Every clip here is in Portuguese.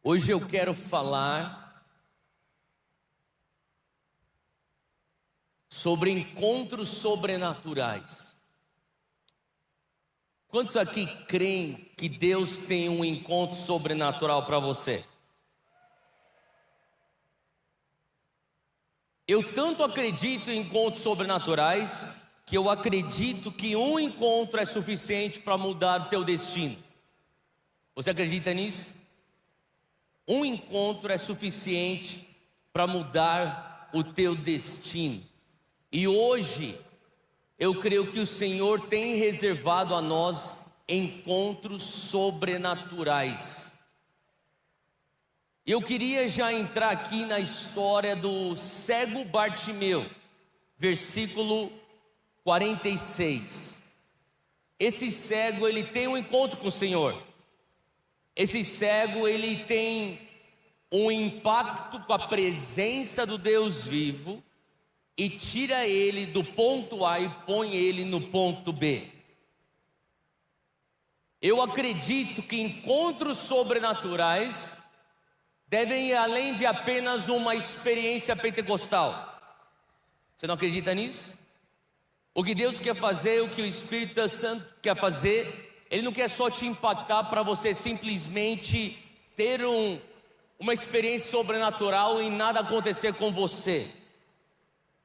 Hoje eu quero falar sobre encontros sobrenaturais. Quantos aqui creem que Deus tem um encontro sobrenatural para você? Eu tanto acredito em encontros sobrenaturais que eu acredito que um encontro é suficiente para mudar o teu destino. Você acredita nisso? Um encontro é suficiente para mudar o teu destino. E hoje eu creio que o Senhor tem reservado a nós encontros sobrenaturais. Eu queria já entrar aqui na história do cego Bartimeu, versículo 46. Esse cego, ele tem um encontro com o Senhor. Esse cego, ele tem um impacto com a presença do Deus vivo e tira ele do ponto A e põe ele no ponto B. Eu acredito que encontros sobrenaturais devem ir além de apenas uma experiência pentecostal. Você não acredita nisso? O que Deus quer fazer, o que o Espírito Santo quer fazer, Ele não quer só te impactar para você simplesmente ter uma experiência sobrenatural e nada acontecer com você.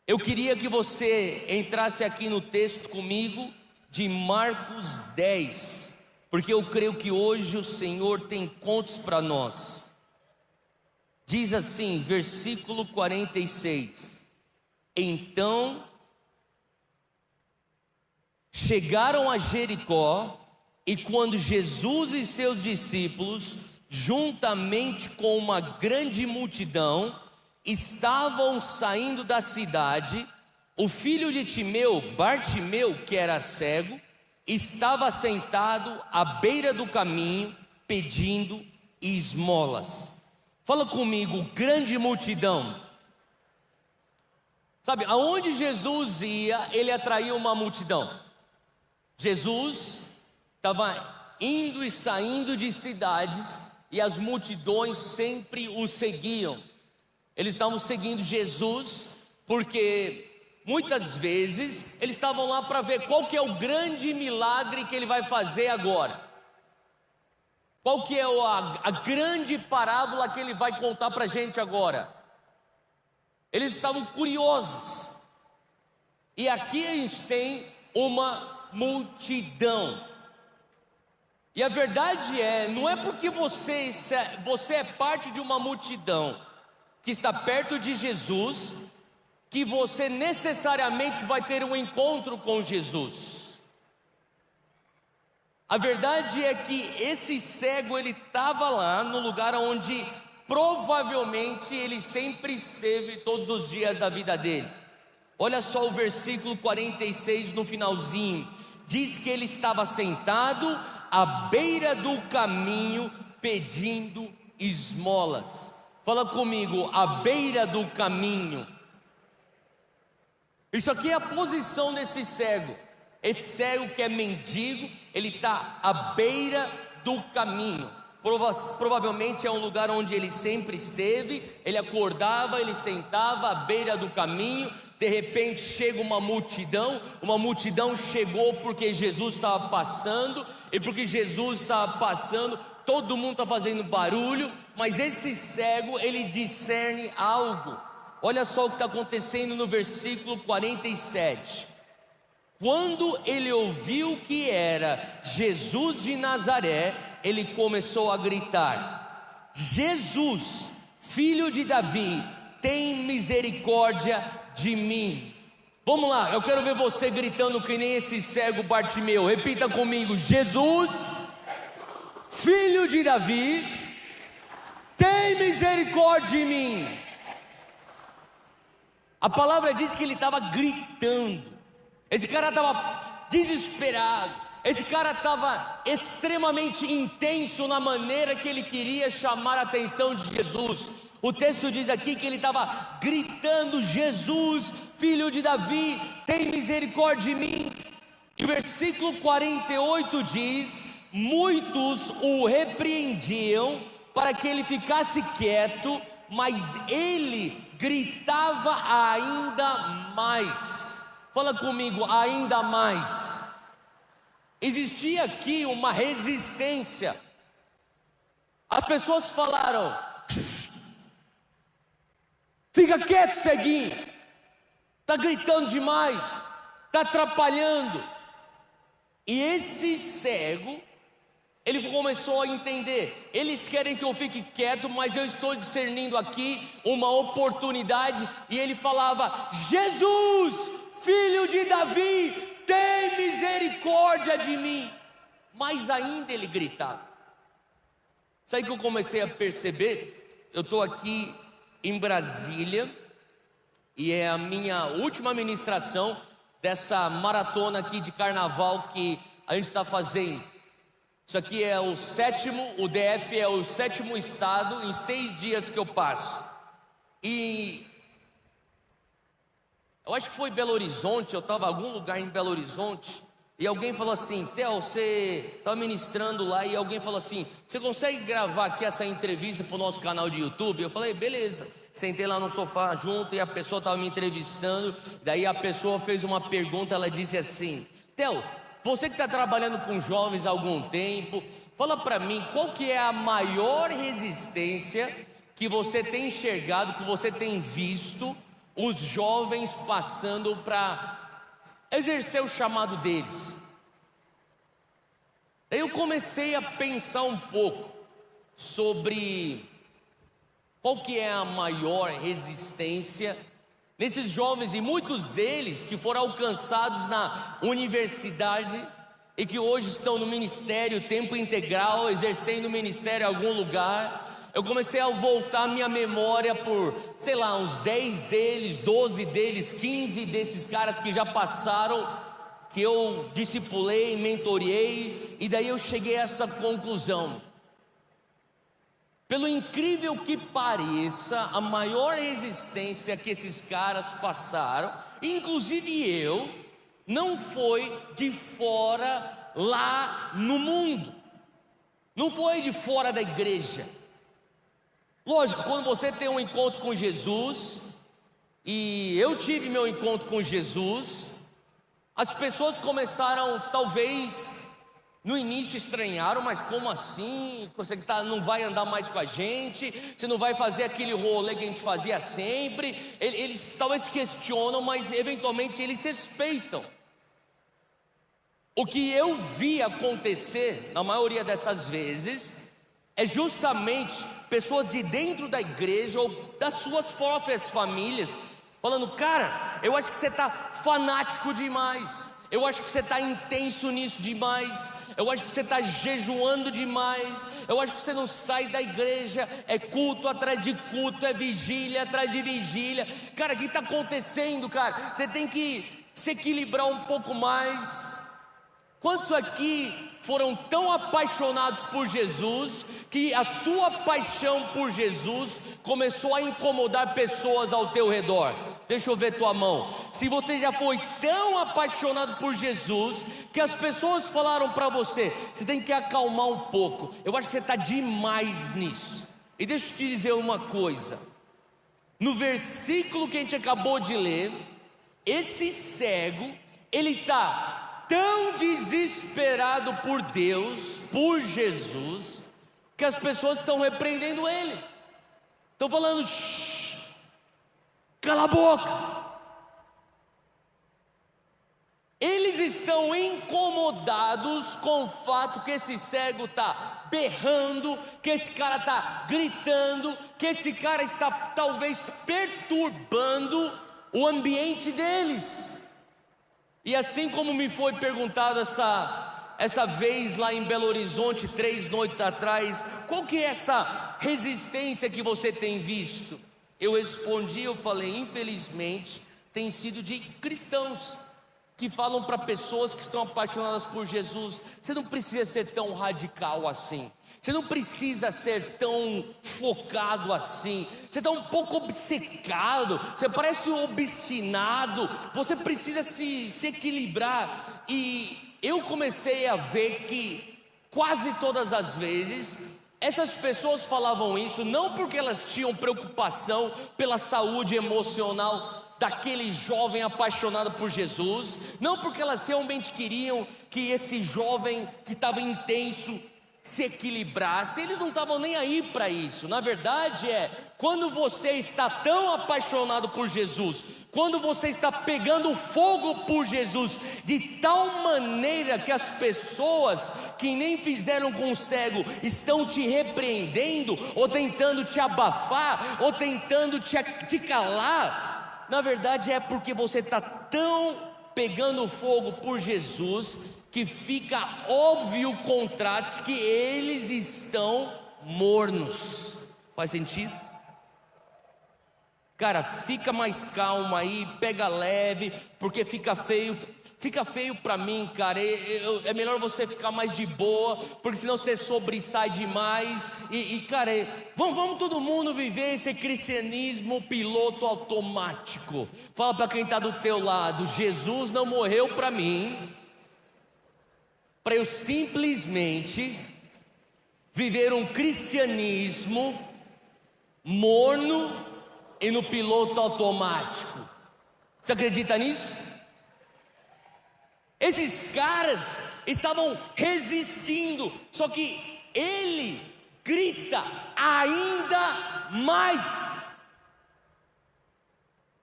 Eu queria que você entrasse aqui no texto comigo de Marcos 10, porque eu creio que hoje o Senhor tem contos para nós. Diz assim, versículo 46: Então chegaram a Jericó, e quando Jesus e seus discípulos, juntamente com uma grande multidão, estavam saindo da cidade, o filho de Timeu, Bartimeu, que era cego, estava sentado à beira do caminho, pedindo esmolas. Fala comigo, grande multidão. Sabe, aonde Jesus ia, ele atraía uma multidão. Jesus estava indo e saindo de cidades e as multidões sempre o seguiam. Eles estavam seguindo Jesus porque muitas vezes eles estavam lá para ver qual que é o grande milagre que ele vai fazer agora. Qual que é a grande parábola que ele vai contar para a gente agora. Eles estavam curiosos. E aqui a gente tem uma multidão. E a verdade não é porque você é parte de uma multidão que está perto de Jesus, que você necessariamente vai ter um encontro com Jesus. A verdade é que esse cego, ele estava lá no lugar onde provavelmente ele sempre esteve todos os dias da vida dele. Olha só o versículo 46 no finalzinho. Diz que ele estava sentado à beira do caminho pedindo esmolas. Fala comigo, à beira do caminho. Isso aqui é a posição desse cego. Esse cego que é mendigo, ele está à beira do caminho. Provavelmente é um lugar onde ele sempre esteve. Ele acordava, ele sentava à beira do caminho. De repente chega uma multidão chegou porque Jesus estava passando, e porque Jesus estava passando, todo mundo está fazendo barulho, mas esse cego, ele discerne algo. Olha só o que está acontecendo no versículo 47. Quando ele ouviu que era Jesus de Nazaré, ele começou a gritar: Jesus, filho de Davi, tem misericórdia de mim. Vamos lá, eu quero ver você gritando que nem esse cego Bartimeu. Repita comigo: Jesus, filho de Davi, tem misericórdia de mim. A palavra diz que ele estava gritando. Esse cara estava desesperado. Esse cara estava extremamente intenso na maneira que ele queria chamar a atenção de Jesus. O texto diz aqui que ele estava gritando: Jesus, filho de Davi, tem misericórdia de mim. E o versículo 48 diz: muitos o repreendiam para que ele ficasse quieto, mas ele gritava ainda mais. Fala comigo, ainda mais. Existia aqui uma resistência. As pessoas falaram: fica quieto, ceguinho, está gritando demais, está atrapalhando. E esse cego, ele começou a entender: eles querem que eu fique quieto, mas eu estou discernindo aqui uma oportunidade. E ele falava: Jesus, filho de Davi, tem misericórdia de mim. Mas ainda ele gritava. Sabe o que eu comecei a perceber? Eu estou aqui em Brasília, e é a minha última ministração dessa maratona aqui de carnaval que a gente está fazendo. Isso aqui é o 7º, o DF é o 7º estado em 6 dias que eu passo. E eu acho que foi Belo Horizonte, eu estava em algum lugar em Belo Horizonte, e alguém falou assim: Theo, você está ministrando lá, e alguém falou assim: você consegue gravar aqui essa entrevista para o nosso canal de YouTube? Eu falei: beleza. Sentei lá no sofá junto, e a pessoa estava me entrevistando. Daí a pessoa fez uma pergunta, ela disse assim: Theo, você que está trabalhando com jovens há algum tempo, fala para mim, qual que é a maior resistência que você tem enxergado, que você tem visto os jovens passando para exercer o chamado deles? Aí eu comecei a pensar um pouco sobre qual que é a maior resistência nesses jovens, e muitos deles que foram alcançados na universidade e que hoje estão no ministério tempo integral, exercendo o ministério em algum lugar. Eu comecei a voltar minha memória por, sei lá, uns 10 deles, 12 deles, 15 desses caras que já passaram, que eu discipulei, mentoreei, e daí eu cheguei a essa conclusão: pelo incrível que pareça, a maior resistência que esses caras passaram, inclusive eu, não foi de fora lá no mundo, não foi de fora da igreja. Lógico, quando você tem um encontro com Jesus, e eu tive meu encontro com Jesus, as pessoas começaram, talvez no início estranharam: mas como assim? Você não vai andar mais com a gente? Você não vai fazer aquele rolê que a gente fazia sempre? Eles talvez questionam, mas eventualmente eles respeitam. O que eu vi acontecer, na maioria dessas vezes, é justamente pessoas de dentro da igreja ou das suas próprias famílias falando: cara, eu acho que você está fanático demais, eu acho que você está intenso nisso demais, eu acho que você está jejuando demais, eu acho que você não sai da igreja, é culto atrás de culto, é vigília atrás de vigília. Cara, o que está acontecendo, cara? Você tem que se equilibrar um pouco mais. Quantos aqui foram tão apaixonados por Jesus que a tua paixão por Jesus começou a incomodar pessoas ao teu redor? Deixa eu ver tua mão. Se você já foi tão apaixonado por Jesus que as pessoas falaram para você: você tem que acalmar um pouco, eu acho que você está demais nisso. E deixa eu te dizer uma coisa: no versículo que a gente acabou de ler, esse cego, ele está tão desesperado por Deus, por Jesus, que as pessoas estão repreendendo ele, estão falando: cala a boca. Eles estão incomodados com o fato que esse cego está berrando, que esse cara está gritando, que esse cara está talvez perturbando o ambiente deles. E assim como me foi perguntado essa vez lá em Belo Horizonte, 3 noites atrás, qual que é essa resistência que você tem visto? Eu respondi, eu falei: infelizmente tem sido de cristãos que falam para pessoas que estão apaixonadas por Jesus: você não precisa ser tão radical assim, você não precisa ser tão focado assim, você está um pouco obcecado, você parece um obstinado, você precisa se equilibrar. E eu comecei a ver que quase todas as vezes Essas pessoas falavam isso não porque elas tinham preocupação pela saúde emocional daquele jovem apaixonado por Jesus, não porque elas realmente queriam que esse jovem que estava intenso se equilibrasse. Eles não estavam nem aí para isso. Na verdade quando você está tão apaixonado por Jesus, quando você está pegando fogo por Jesus, de tal maneira que as pessoas que nem fizeram com o cego estão te repreendendo, ou tentando te abafar, ou tentando te calar, na verdade é porque você está tão pegando fogo por Jesus, que fica óbvio o contraste que eles estão mornos. Faz sentido? Cara, fica mais calmo aí, pega leve, porque fica feio para mim, cara. É melhor você ficar mais de boa, porque senão você sobressai demais. Cara, vamos todo mundo viver esse cristianismo piloto automático. Fala para quem está do teu lado: Jesus não morreu para mim, para eu simplesmente viver um cristianismo morno e no piloto automático. Você acredita nisso? Esses caras estavam resistindo, só que ele grita ainda mais.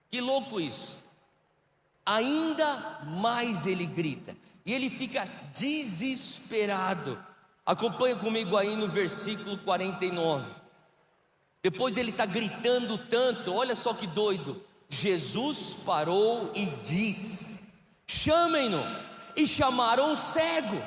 Que louco isso! Ainda mais ele grita, e ele fica desesperado. Acompanha comigo aí no versículo 49. Depois ele está gritando tanto, olha só que doido. Jesus parou e diz: chamem-no. E chamaram o cego.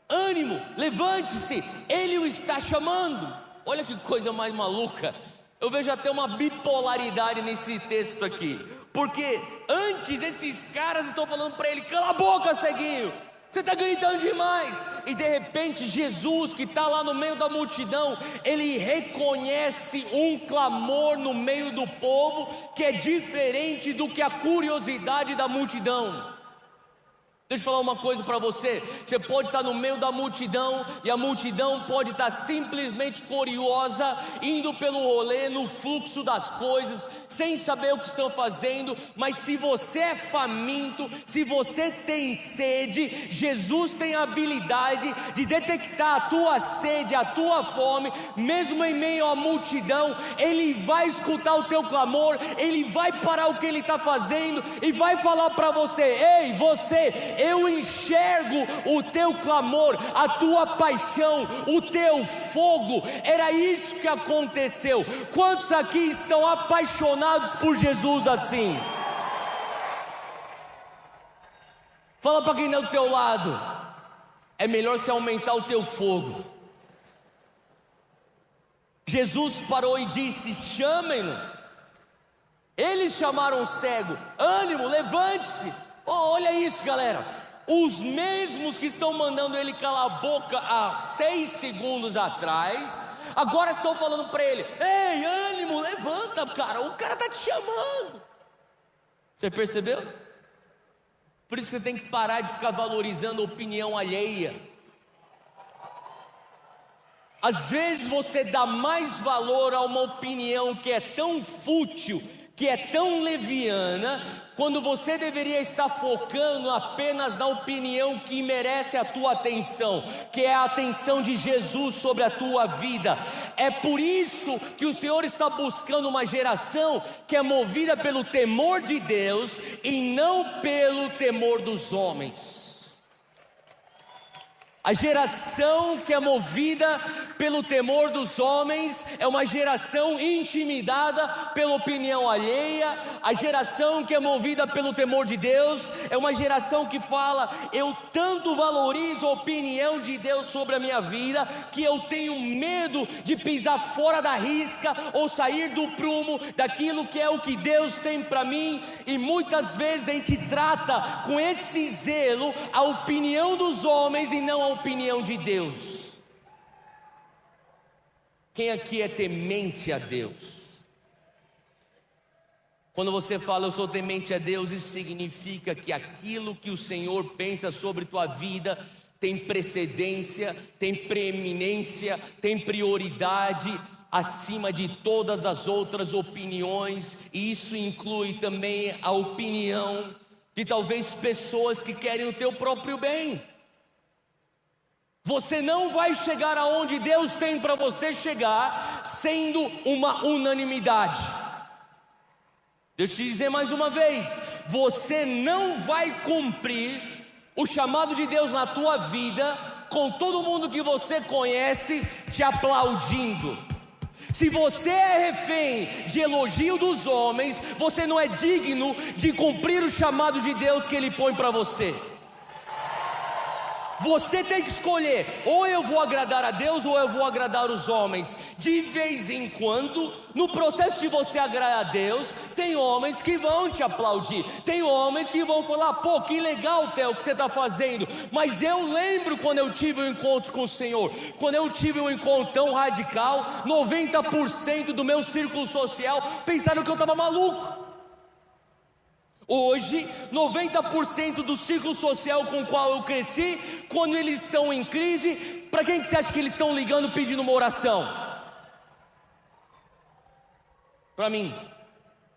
Ânimo, levante-se, ele o está chamando. Olha que coisa mais maluca. Eu vejo até uma bipolaridade nesse texto aqui, porque antes esses caras estão falando para ele: cala a boca, ceguinho, você está gritando demais. E de repente Jesus, que está lá no meio da multidão, ele reconhece um clamor no meio do povo que é diferente do que a curiosidade da multidão. Deixa eu falar uma coisa para você. Você pode estar no meio da multidão, e a multidão pode estar simplesmente curiosa, indo pelo rolê, no fluxo das coisas, sem saber o que estão fazendo. Mas se você é faminto, se você tem sede, Jesus tem a habilidade de detectar a tua sede, a tua fome, mesmo em meio à multidão. Ele vai escutar o teu clamor, ele vai parar o que ele está fazendo e vai falar para você: ei, você, eu enxergo o teu clamor, a tua paixão, o teu fogo. Era isso que aconteceu. Quantos aqui estão apaixonados por Jesus assim? Fala para quem está do teu lado: é melhor você aumentar o teu fogo. Jesus parou e disse: chamem-no. Eles chamaram o cego: ânimo, levante-se. Olha isso, galera. Os mesmos que estão mandando ele calar a boca há 6 segundos atrás, agora estão falando para ele: ei, ânimo, levanta, cara, o cara está te chamando. Você percebeu? Por isso que você tem que parar de ficar valorizando a opinião alheia. Às vezes você dá mais valor a uma opinião que é tão fútil, que é tão leviana, quando você deveria estar focando apenas na opinião que merece a tua atenção, que é a atenção de Jesus sobre a tua vida. É por isso que o Senhor está buscando uma geração que é movida pelo temor de Deus e não pelo temor dos homens. A geração que é movida pelo temor dos homens é uma geração intimidada pela opinião alheia. A geração que é movida pelo temor de Deus é uma geração que fala: eu tanto valorizo a opinião de Deus sobre a minha vida, que eu tenho medo de pisar fora da risca ou sair do prumo daquilo que é o que Deus tem para mim. E muitas vezes a gente trata com esse zelo a opinião dos homens e não a opinião de Deus. Quem aqui é temente a Deus? Quando você fala: eu sou temente a Deus, isso significa que aquilo que o Senhor pensa sobre tua vida tem precedência, tem preeminência, tem prioridade acima de todas as outras opiniões, e isso inclui também a opinião de talvez pessoas que querem o teu próprio bem. Você não vai chegar aonde Deus tem para você chegar sendo uma unanimidade. Deixa eu te dizer mais uma vez, você não vai cumprir o chamado de Deus na tua vida com todo mundo que você conhece te aplaudindo. Se você é refém de elogio dos homens, você não é digno de cumprir o chamado de Deus que Ele põe para você. Você tem que escolher, ou eu vou agradar a Deus ou eu vou agradar os homens. De vez em quando, no processo de você agradar a Deus, tem homens que vão te aplaudir, tem homens que vão falar: pô, que legal, Theo, o que você está fazendo. Mas eu lembro quando eu tive um encontro com o Senhor, quando eu tive um encontro tão radical, 90% do meu círculo social pensaram que eu estava maluco. Hoje, 90% do círculo social com o qual eu cresci, quando eles estão em crise, para quem que você acha que eles estão ligando pedindo uma oração? Para mim,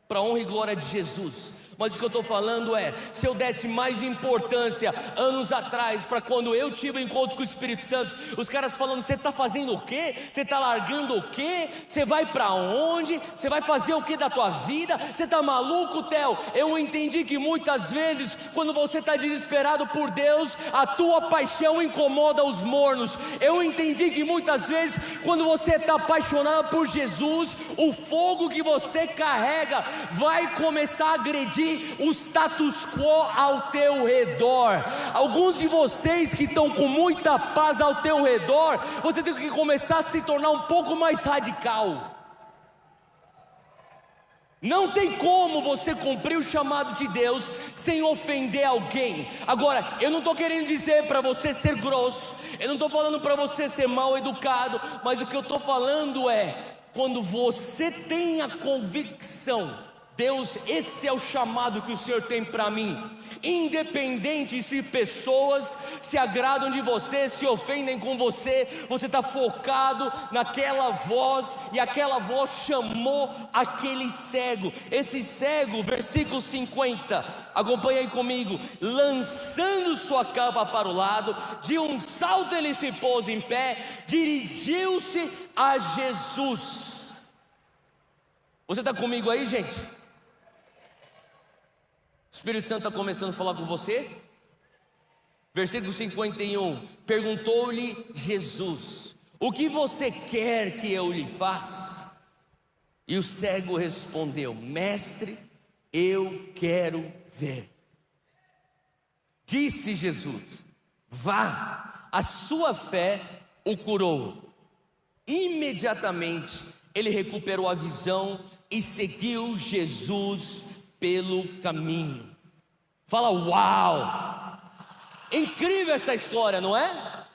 para a honra e glória de Jesus. Mas o que eu estou falando é, se eu desse mais importância anos atrás, para quando eu tive o encontro com o Espírito Santo, os caras falando: você está fazendo o quê? Você está largando o quê? Você vai para onde? Você vai fazer o que da tua vida? Você está maluco, Theo? Eu entendi que muitas vezes, quando você está desesperado por Deus, a tua paixão incomoda os mornos. Eu entendi que muitas vezes, quando você está apaixonado por Jesus, o fogo que você carrega vai começar a agredir o status quo ao teu redor. Alguns de vocês que estão com muita paz ao teu redor, você tem que começar a se tornar um pouco mais radical. Não tem como você cumprir o chamado de Deus sem ofender alguém. Agora, eu não estou querendo dizer para você ser grosso, eu não estou falando para você ser mal educado, mas o que eu estou falando é, quando você tem a convicção: Deus, esse é o chamado que o Senhor tem para mim, independente se pessoas se agradam de você, se ofendem com você, você está focado naquela voz, e aquela voz chamou aquele cego. Esse cego, versículo 50, acompanha aí comigo: lançando sua capa para o lado, de um salto ele se pôs em pé, dirigiu-se a Jesus. Você está comigo aí, gente? O Espírito Santo está começando a falar com você. Versículo 51, perguntou-lhe Jesus: o que você quer que eu lhe faça? E o cego respondeu: mestre, eu quero ver. Disse Jesus: vá, a sua fé o curou. Imediatamente ele recuperou a visão e seguiu Jesus pelo caminho. Fala: uau! Incrível essa história, não é?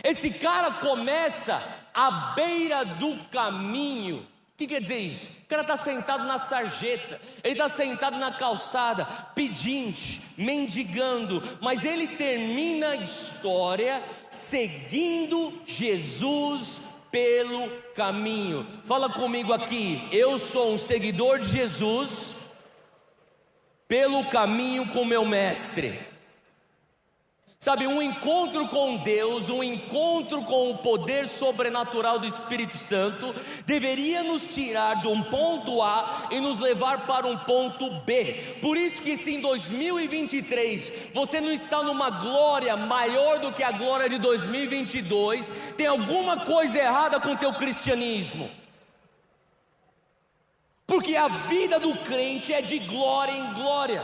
Esse cara começa à beira do caminho. O que quer dizer isso? O cara está sentado na sarjeta, ele está sentado na calçada, pedinte, mendigando, mas ele termina a história seguindo Jesus pelo caminho. Fala comigo aqui: eu sou um seguidor de Jesus pelo caminho com meu mestre. Sabe, um encontro com Deus, um encontro com o poder sobrenatural do Espírito Santo, deveria nos tirar de um ponto A e nos levar para um ponto B. Por isso que se em 2023 você não está numa glória maior do que a glória de 2022, tem alguma coisa errada com o teu cristianismo. Porque a vida do crente é de glória em glória.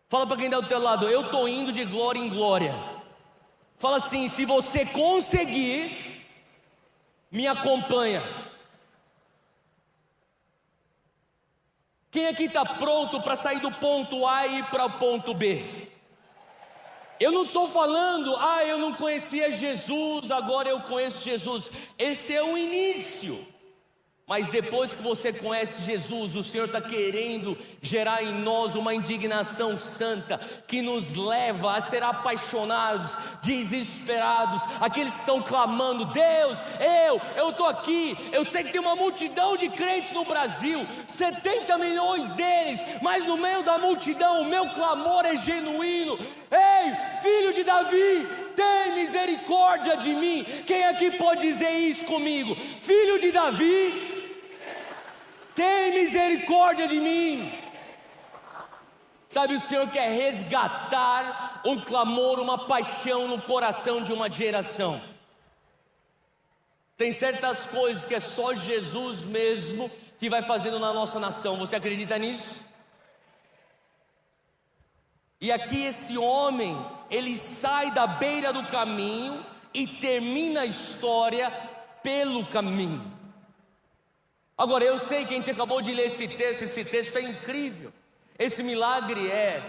Fala para quem está do teu lado: eu estou indo de glória em glória. Fala assim: se você conseguir, me acompanha. Quem aqui está pronto para sair do ponto A e ir para o ponto B? Eu não estou falando: eu não conhecia Jesus, agora eu conheço Jesus. Esse é o início. Mas depois que você conhece Jesus, o Senhor está querendo gerar em nós uma indignação santa, que nos leva a ser apaixonados, desesperados, aqueles que estão clamando: Deus, eu estou aqui, eu sei que tem uma multidão de crentes no Brasil, 70 milhões deles, mas no meio da multidão o meu clamor é genuíno. Ei, filho de Davi, tem misericórdia de mim. Quem aqui pode dizer isso comigo? Filho de Davi, tem misericórdia de mim. Sabe, o Senhor quer resgatar um clamor, uma paixão no coração de uma geração. Tem certas coisas que é só Jesus mesmo que vai fazendo na nossa nação. Você acredita nisso? E aqui esse homem, ele sai da beira do caminho e termina a história pelo caminho. Agora, eu sei que a gente acabou de ler esse texto é incrível, esse milagre é,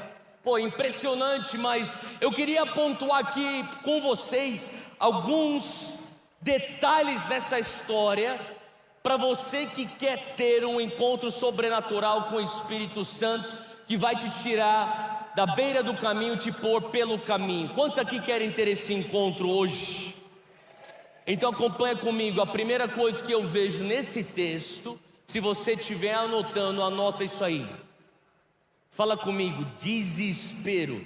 impressionante, mas eu queria pontuar aqui com vocês alguns detalhes dessa história, para você que quer ter um encontro sobrenatural com o Espírito Santo, que vai te tirar da beira do caminho e te pôr pelo caminho. Quantos aqui querem ter esse encontro hoje? Então acompanha comigo. A primeira coisa que eu vejo nesse texto, se você estiver anotando, anota isso aí. Fala comigo: desespero.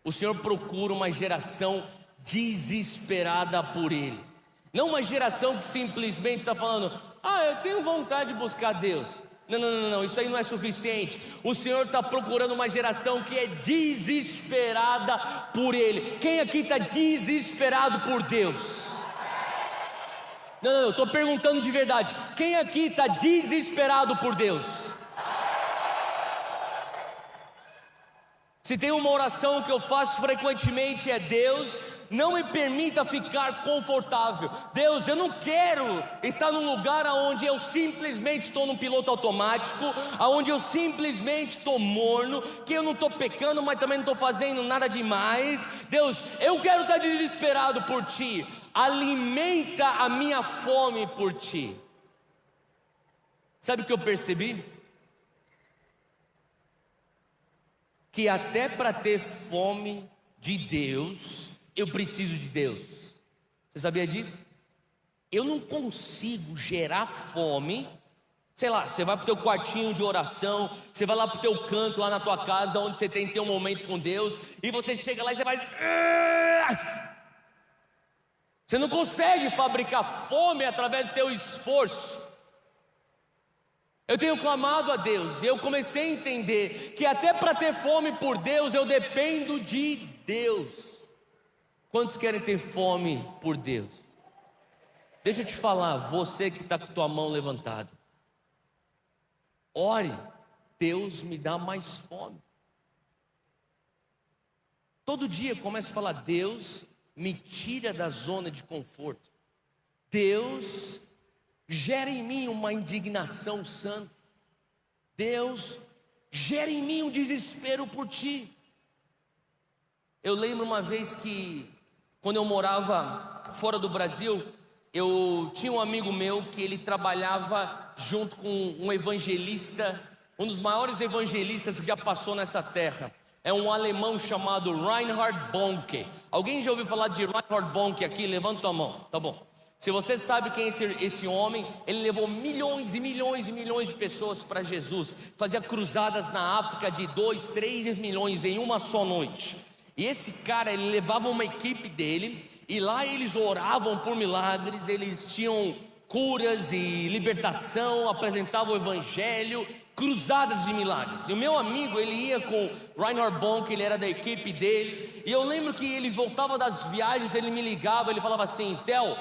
O Senhor procura uma geração desesperada por Ele, não uma geração que simplesmente está falando: eu tenho vontade de buscar Deus. Não, isso aí não é suficiente. O Senhor está procurando uma geração que é desesperada por Ele. Quem aqui está desesperado por Deus? Não, eu estou perguntando de verdade. Quem aqui está desesperado por Deus? Se tem uma oração que eu faço frequentemente é: Deus, não me permita ficar confortável. Deus, eu não quero estar num lugar onde eu simplesmente estou num piloto automático, onde eu simplesmente estou morno, que eu não estou pecando, mas também não estou fazendo nada demais. Deus, eu quero estar desesperado por Ti. Alimenta a minha fome por Ti. Sabe o que eu percebi? Que até para ter fome de Deus, eu preciso de Deus. Você sabia disso? Eu não consigo gerar fome. Sei lá, você vai para o teu quartinho de oração, você vai lá para o teu canto, lá na tua casa, onde você tem que ter um momento com Deus, e você chega lá e você faz... Você não consegue fabricar fome através do teu esforço. Eu tenho clamado a Deus, e eu comecei a entender que até para ter fome por Deus, eu dependo de Deus. Quantos querem ter fome por Deus? Deixa eu te falar, você que está com tua mão levantada, ore: Deus, me dá mais fome. Todo dia começa a falar: Deus, me tira da zona de conforto. Deus, gera em mim uma indignação santa. Deus, gera em mim um desespero por Ti. Eu lembro uma vez que, quando eu morava fora do Brasil, eu tinha um amigo meu que ele trabalhava junto com um evangelista, um dos maiores evangelistas que já passou nessa terra. É um alemão chamado Reinhard Bonnke. Alguém já ouviu falar de Reinhard Bonnke aqui? Levanta a mão, tá bom. Se você sabe quem é esse homem, ele levou milhões e milhões e milhões de pessoas para Jesus. Fazia cruzadas na África de 2, 3 milhões em uma só noite. E esse cara, ele levava uma equipe dele, e lá eles oravam por milagres, eles tinham curas e libertação, apresentavam o evangelho, cruzadas de milagres. E o meu amigo, ele ia com Reinhard Bonnke, ele era da equipe dele, e eu lembro que ele voltava das viagens, ele me ligava, ele falava assim: Theo,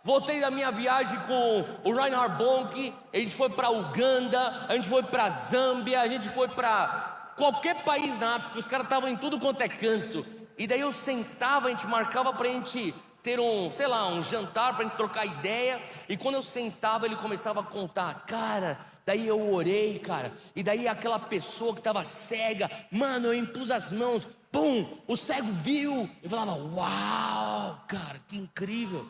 voltei da minha viagem com o Reinhard Bonnke, a gente foi para Uganda, a gente foi para Zâmbia, a gente foi para qualquer país na África, os caras estavam em tudo quanto é canto. E daí eu sentava, a gente marcava para a gente ter um jantar, para a gente trocar ideia. E quando eu sentava, ele começava a contar: cara, daí eu orei, cara, e daí aquela pessoa que estava cega, mano, eu impus as mãos, pum, o cego viu. Eu falava: uau, cara, que incrível.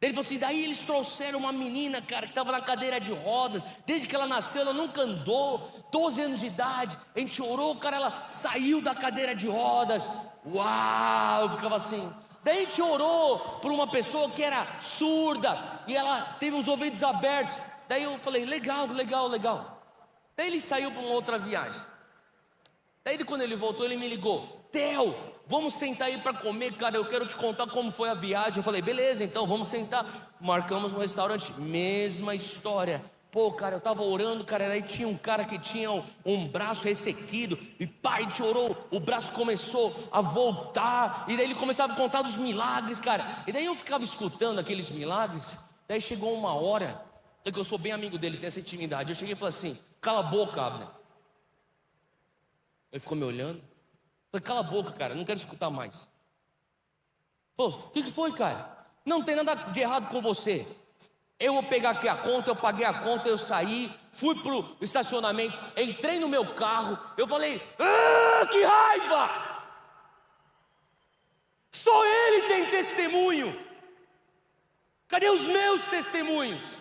Daí ele falou assim: daí eles trouxeram uma menina, cara, que estava na cadeira de rodas. Desde que ela nasceu, ela nunca andou. 12 anos de idade, a gente orou, cara, ela saiu da cadeira de rodas. Uau, eu ficava assim. Daí a gente orou por uma pessoa que era surda, e ela teve os ouvidos abertos. Daí eu falei: legal. Daí ele saiu para uma outra viagem. Daí quando ele voltou, ele me ligou: Theo, vamos sentar aí para comer, cara, eu quero te contar como foi a viagem. Eu falei: beleza, então vamos sentar. Marcamos no restaurante, mesma história. Pô, cara, eu tava orando, cara, aí tinha um cara que tinha um braço ressequido, e pá, a gente orou, o braço começou a voltar, e daí ele começava a contar dos milagres, cara, e daí eu ficava escutando aqueles milagres. Daí chegou uma hora, que eu sou bem amigo dele, tenho essa intimidade, eu cheguei e falei assim: cala a boca, Abner. Ele ficou me olhando, eu falei: cala a boca, cara, não quero escutar mais. Pô, o que foi, cara? Não tem nada de errado com você. Eu vou pegar aqui a conta, eu paguei a conta, eu saí, fui pro estacionamento, entrei no meu carro, eu falei: que raiva! Só ele tem testemunho. Cadê os meus testemunhos?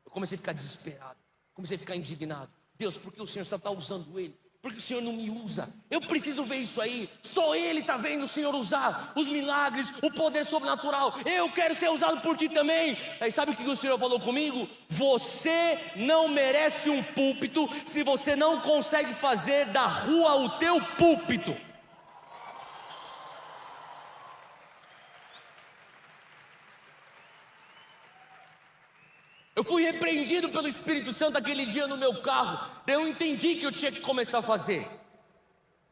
Eu comecei a ficar desesperado, comecei a ficar indignado. Deus, por que o Senhor só está usando ele? Por que o Senhor não me usa? Eu preciso ver isso aí. Só Ele está vendo o Senhor usar os milagres, o poder sobrenatural. Eu quero ser usado por Ti também. Aí sabe o que o Senhor falou comigo? Você não merece um púlpito se você não consegue fazer da rua o teu púlpito. Eu fui repreendido pelo Espírito Santo aquele dia no meu carro. Daí eu entendi que eu tinha que começar a fazer.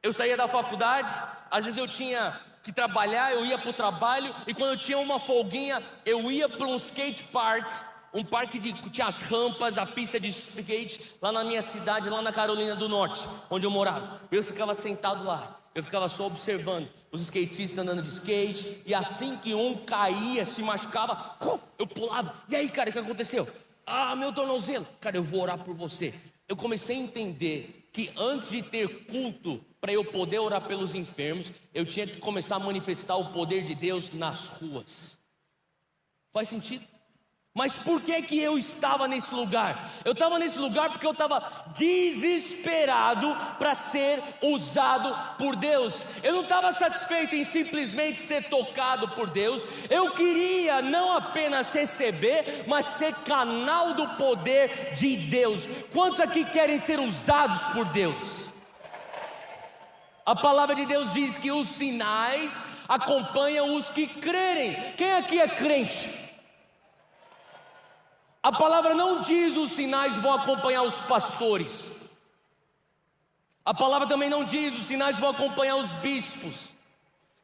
Eu saía da faculdade, às vezes eu tinha que trabalhar, eu ia para o trabalho, e quando eu tinha uma folguinha, eu ia para um skate park, um parque que tinha as rampas, a pista de skate, lá na minha cidade, lá na Carolina do Norte, onde eu morava. Eu ficava sentado lá, eu ficava só observando os skatistas andando de skate, e assim que um caía, se machucava, eu pulava. E aí, cara, o que aconteceu? Meu tornozelo. Cara, eu vou orar por você. Eu comecei a entender que antes de ter culto, para eu poder orar pelos enfermos, eu tinha que começar a manifestar o poder de Deus nas ruas. Faz sentido? Mas por que eu estava nesse lugar? Eu estava nesse lugar porque eu estava desesperado para ser usado por Deus. Eu não estava satisfeito em simplesmente ser tocado por Deus. Eu queria não apenas receber, mas ser canal do poder de Deus. Quantos aqui querem ser usados por Deus? A palavra de Deus diz que os sinais acompanham os que crerem. Quem aqui é crente? A palavra não diz os sinais vão acompanhar os pastores. A palavra também não diz os sinais vão acompanhar os bispos.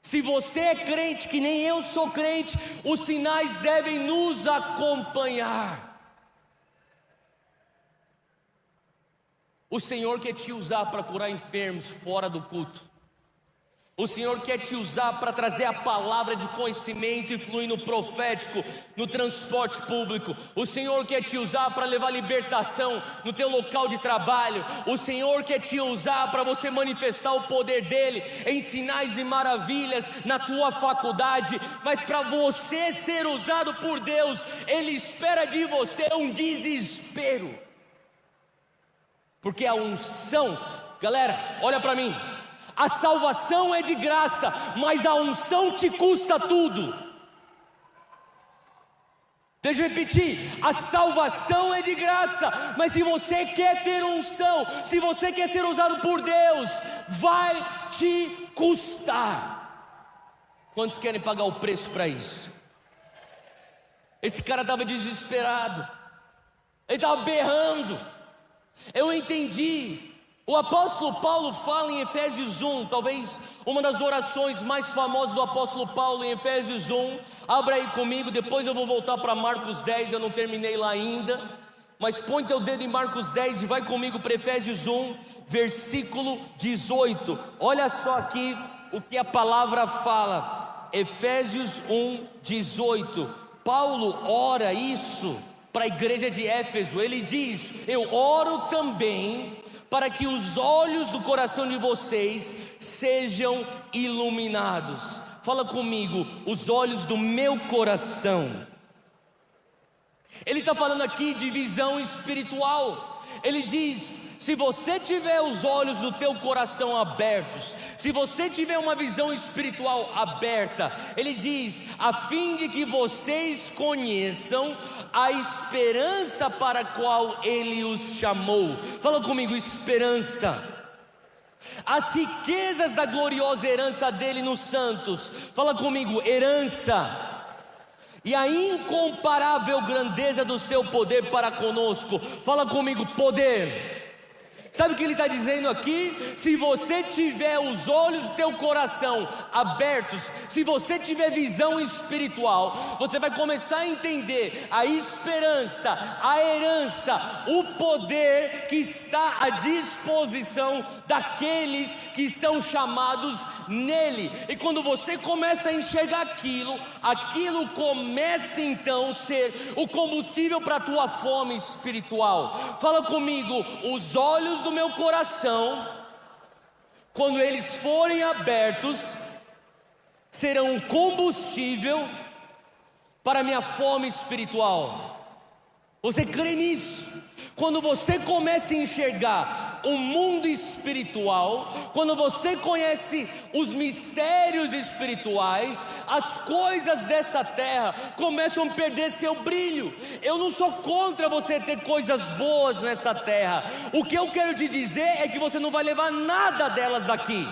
Se você é crente, que nem eu sou crente, os sinais devem nos acompanhar. O Senhor quer te usar para curar enfermos fora do culto. O Senhor quer te usar para trazer a palavra de conhecimento e fluir no profético, no transporte público. O Senhor quer te usar para levar libertação no teu local de trabalho. O Senhor quer te usar para você manifestar o poder dEle em sinais e maravilhas na tua faculdade. Mas para você ser usado por Deus, Ele espera de você um desespero. Porque a unção, galera, olha para mim. A salvação é de graça, mas a unção te custa tudo. Deixa eu repetir, a salvação é de graça, mas se você quer ter unção, se você quer ser usado por Deus, vai te custar. Quantos querem pagar o preço para isso? Esse cara estava desesperado, ele estava berrando. Eu entendi. O apóstolo Paulo fala em Efésios 1, talvez uma das orações mais famosas do apóstolo Paulo em Efésios 1. Abra aí comigo, depois eu vou voltar para Marcos 10, eu não terminei lá ainda. Mas põe teu dedo em Marcos 10 e vai comigo para Efésios 1, versículo 18. Olha só aqui o que a palavra fala. Efésios 1, 18. Paulo ora isso para a igreja de Éfeso. Ele diz: eu oro também para que os olhos do coração de vocês sejam iluminados. Fala comigo, os olhos do meu coração. Ele está falando aqui de visão espiritual. Ele diz: se você tiver os olhos do teu coração abertos, se você tiver uma visão espiritual aberta, ele diz, a fim de que vocês conheçam a esperança para a qual ele os chamou. Fala comigo, esperança. As riquezas da gloriosa herança dele nos santos. Fala comigo, herança. E a incomparável grandeza do seu poder para conosco. Fala comigo, poder. Sabe o que ele está dizendo aqui? Se você tiver os olhos do teu coração abertos, se você tiver visão espiritual, você vai começar a entender a esperança, a herança, o poder que está à disposição daqueles que são chamados nele. E quando você começa a enxergar aquilo começa então a ser o combustível para a tua fome espiritual. Fala comigo, os olhos do meu coração, quando eles forem abertos, serão um combustível para a minha fome espiritual. Você crê nisso? Quando você começa a enxergar o mundo espiritual, quando você conhece os mistérios espirituais, as coisas dessa terra começam a perder seu brilho. Eu não sou contra você ter coisas boas nessa terra. O que eu quero te dizer é que você não vai levar nada delas daqui.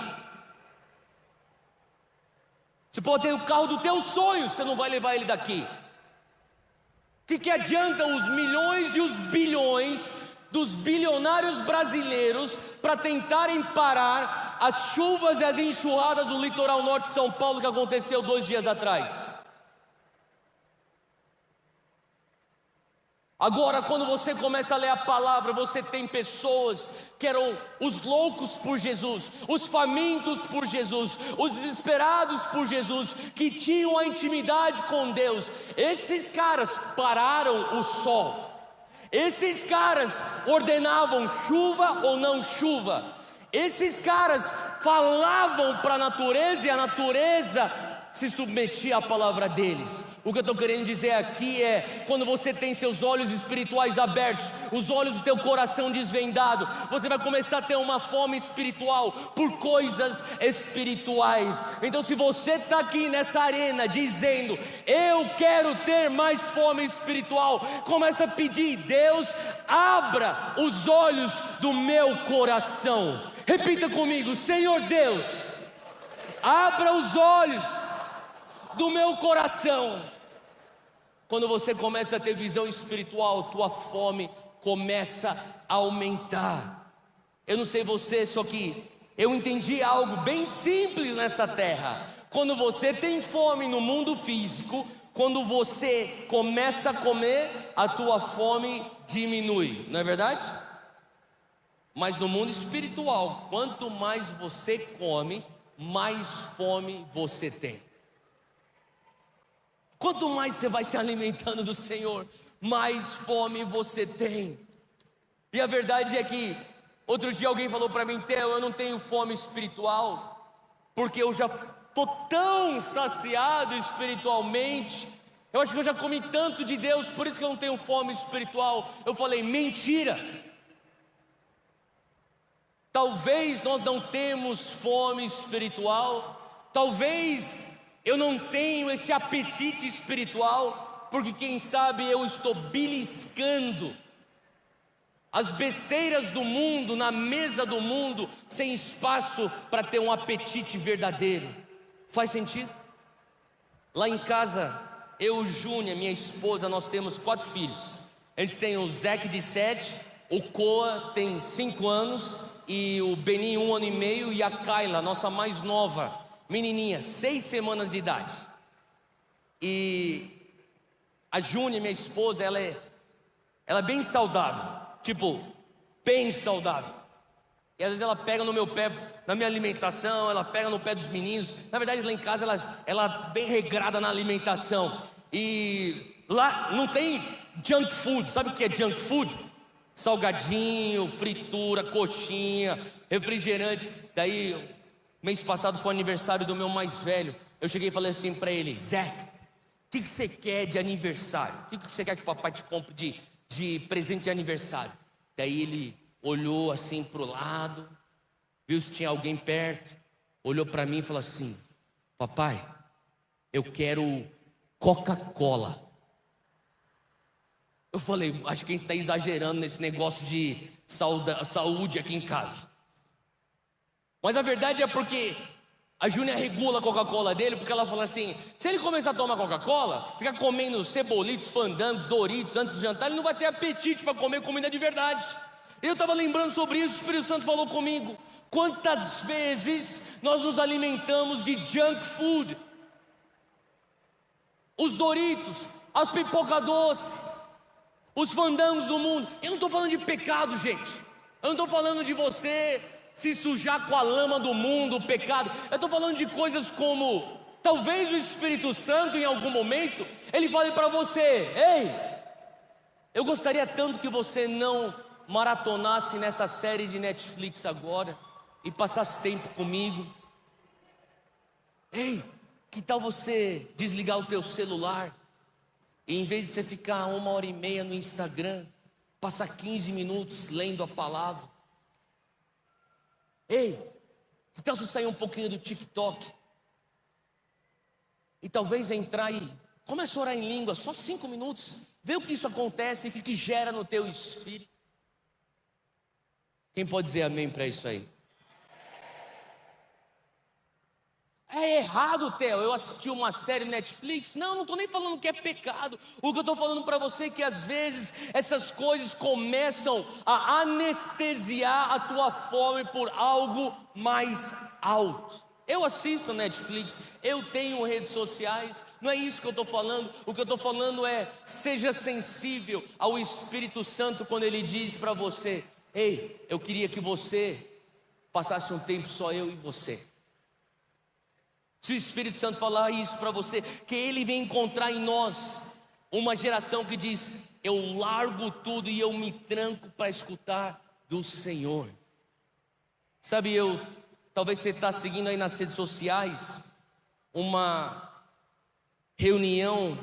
Você pode ter o carro dos teus sonhos, você não vai levar ele daqui. O que adianta os milhões e os bilhões dos bilionários brasileiros para tentarem parar as chuvas e as enxurradas no litoral norte de São Paulo que aconteceu 2 dias atrás? Agora, quando você começa a ler a palavra, você tem pessoas que eram os loucos por Jesus, os famintos por Jesus, os desesperados por Jesus, que tinham a intimidade com Deus. Esses caras pararam o sol. Esses caras ordenavam chuva ou não chuva. Esses caras falavam para a natureza e a natureza se submetia à palavra deles. O que eu estou querendo dizer aqui é, quando você tem seus olhos espirituais abertos, os olhos do teu coração desvendado, você vai começar a ter uma fome espiritual por coisas espirituais. Então, se você está aqui nessa arena dizendo, eu quero ter mais fome espiritual, começa a pedir, Deus, abra os olhos do meu coração. Repita comigo, Senhor Deus, abra os olhos do meu coração. Quando você começa a ter visão espiritual, tua fome começa a aumentar. Eu não sei você, só que eu entendi algo bem simples nessa terra. Quando você tem fome no mundo físico, quando você começa a comer, a tua fome diminui, não é verdade? Mas no mundo espiritual, quanto mais você come, mais fome você tem. Quanto mais você vai se alimentando do Senhor, mais fome você tem. E a verdade é que, outro dia alguém falou para mim, Theo, eu não tenho fome espiritual, porque eu já estou tão saciado espiritualmente, eu acho que eu já comi tanto de Deus, por isso que eu não tenho fome espiritual. Eu falei, mentira. Talvez nós não temos fome espiritual, talvez eu não tenho esse apetite espiritual, porque quem sabe eu estou beliscando as besteiras do mundo, na mesa do mundo, sem espaço para ter um apetite verdadeiro. Faz sentido? Lá em casa, eu, o Júnior, minha esposa, nós temos 4 filhos. A gente tem o Zeque de 7, o Coa tem 5 anos, e o Beninho 1 ano e meio, e a Kayla, nossa mais nova menininha, 6 semanas de idade. E a Júnia, minha esposa, ela é bem saudável, tipo, bem saudável. E às vezes ela pega no meu pé, na minha alimentação, ela pega no pé dos meninos. Na verdade lá em casa ela é bem regrada na alimentação. E lá não tem junk food. Sabe o que é junk food? Salgadinho, fritura, coxinha, refrigerante. Daí mês passado foi o aniversário do meu mais velho. eu cheguei e falei assim para ele: Zeca, o que você quer de aniversário? O que você quer que o papai te compre de presente de aniversário? Daí ele olhou assim para o lado, viu se tinha alguém perto, olhou para mim e falou assim: papai, eu quero Coca-Cola. Eu falei: acho que a gente está exagerando nesse negócio de saúde aqui em casa. Mas a verdade é porque a Júnia regula a Coca-Cola dele, porque ela fala assim: se ele começar a tomar Coca-Cola, ficar comendo cebolitos, fandangos, Doritos antes do jantar, ele não vai ter apetite para comer comida de verdade. Eu estava lembrando sobre isso, o Espírito Santo falou comigo: quantas vezes nós nos alimentamos de junk food, os Doritos, as pipoca doce, os fandangos do mundo. Eu não estou falando de pecado, gente. Eu não estou falando de você se sujar com a lama do mundo, o pecado. Eu estou falando de coisas como, talvez o Espírito Santo em algum momento, ele fale para você: ei, eu gostaria tanto que você não maratonasse nessa série de Netflix agora e passasse tempo comigo. Ei, que tal você desligar o teu celular e em vez de você ficar 1h30 no Instagram, passar 15 minutos lendo a palavra? Ei, que tal você sair um pouquinho do TikTok e talvez entrar e começa a orar em língua, só 5 minutos, vê o que isso acontece, o que gera no teu espírito. Quem pode dizer amém para isso aí? É errado, Theo, eu assisti uma série Netflix. Não estou nem falando que é pecado. O que eu estou falando para você é que às vezes essas coisas começam a anestesiar a tua fome por algo mais alto. Eu assisto Netflix, eu tenho redes sociais, não é isso que eu estou falando. O que eu estou falando é: seja sensível ao Espírito Santo quando Ele diz para você: ei, eu queria que você passasse um tempo só eu e você. Se o Espírito Santo falar isso para você, que Ele vem encontrar em nós uma geração que diz: eu largo tudo e eu me tranco para escutar do Senhor. Sabe, talvez você está seguindo aí nas redes sociais uma reunião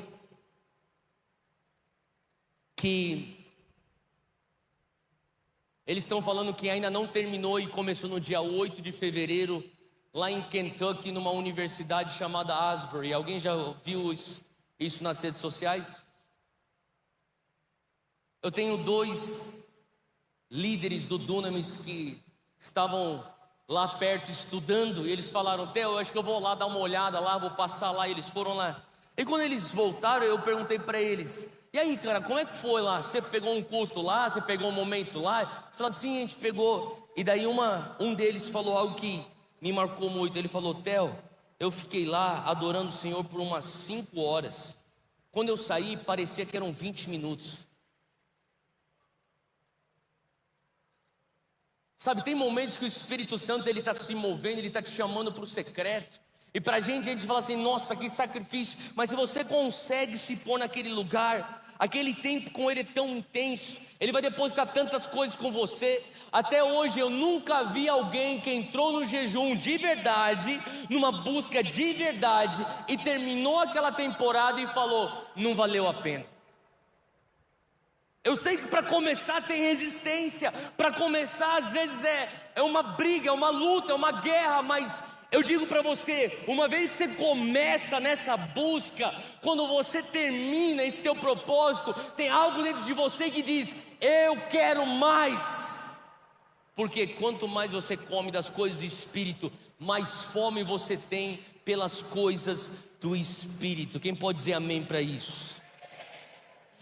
que eles estão falando que ainda não terminou e começou no dia 8 de fevereiro, lá em Kentucky, numa universidade chamada Asbury. Alguém já viu isso nas redes sociais? Eu tenho 2 líderes do Dunamis que estavam lá perto estudando, e eles falaram: Theo, eu acho que eu vou lá dar uma olhada lá, vou passar lá. E eles foram lá, e quando eles voltaram, eu perguntei para eles: e aí, cara, como é que foi lá? Você pegou um culto lá? Você pegou um momento lá? Eles falaram: sim, a gente pegou. E daí um deles falou algo que me marcou muito. Ele falou: Theo, eu fiquei lá adorando o Senhor por umas 5 horas. Quando eu saí, parecia que eram 20 minutos. Sabe, tem momentos que o Espírito Santo ele está se movendo, ele está te chamando para o secreto. E para a gente fala assim: nossa, que sacrifício. Mas se você consegue se pôr naquele lugar, aquele tempo com Ele é tão intenso, Ele vai depositar tantas coisas com você. Até hoje eu nunca vi alguém que entrou no jejum de verdade, numa busca de verdade, e terminou aquela temporada e falou: não valeu a pena. Eu sei que para começar tem resistência, para começar às vezes é uma briga, é uma luta, é uma guerra, mas eu digo para você, uma vez que você começa nessa busca, quando você termina esse teu propósito, tem algo dentro de você que diz: eu quero mais. Porque quanto mais você come das coisas do Espírito, mais fome você tem pelas coisas do Espírito. Quem pode dizer amém para isso?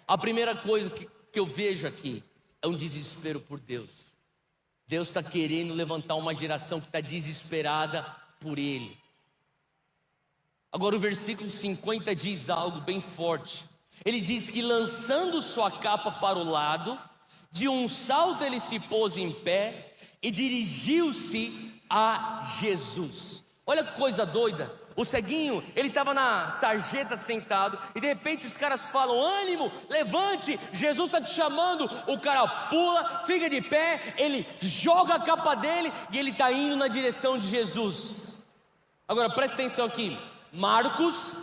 A primeira coisa que eu vejo aqui é um desespero por Deus. Deus está querendo levantar uma geração que está desesperada por Ele. Agora o versículo 50 diz algo bem forte. Ele diz que, lançando sua capa para o lado, de um salto ele se pôs em pé e dirigiu-se a Jesus. Olha que coisa doida. O ceguinho, ele estava na sarjeta sentado, e de repente os caras falam: ânimo, levante, Jesus está te chamando. O cara pula, fica de pé, ele joga a capa dele e ele está indo na direção de Jesus. Agora presta atenção aqui, Marcos,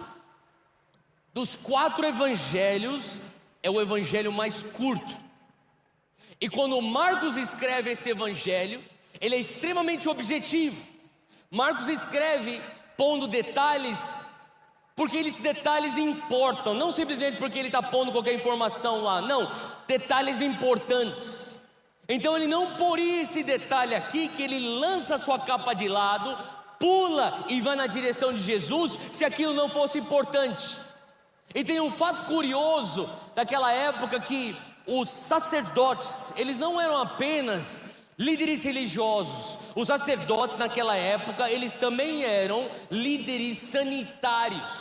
dos 4 evangelhos, é o evangelho mais curto. E quando Marcos escreve esse evangelho, ele é extremamente objetivo. Marcos escreve pondo detalhes, porque esses detalhes importam, não simplesmente porque ele está pondo qualquer informação lá, não, detalhes importantes. Então ele não poria esse detalhe aqui, que ele lança a sua capa de lado, pula e vai na direção de Jesus, se aquilo não fosse importante. E tem um fato curioso daquela época, que os sacerdotes, eles não eram apenas líderes religiosos. Os sacerdotes naquela época, eles também eram líderes sanitários,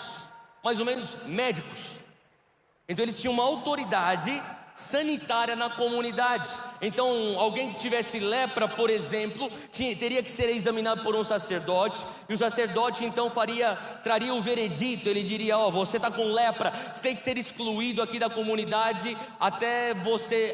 mais ou menos médicos. Então eles tinham uma autoridade sanitária na comunidade. Então alguém que tivesse lepra, por exemplo, teria que ser examinado por um sacerdote, e o sacerdote então traria o veredito. Ele diria: você está com lepra, você tem que ser excluído aqui da comunidade até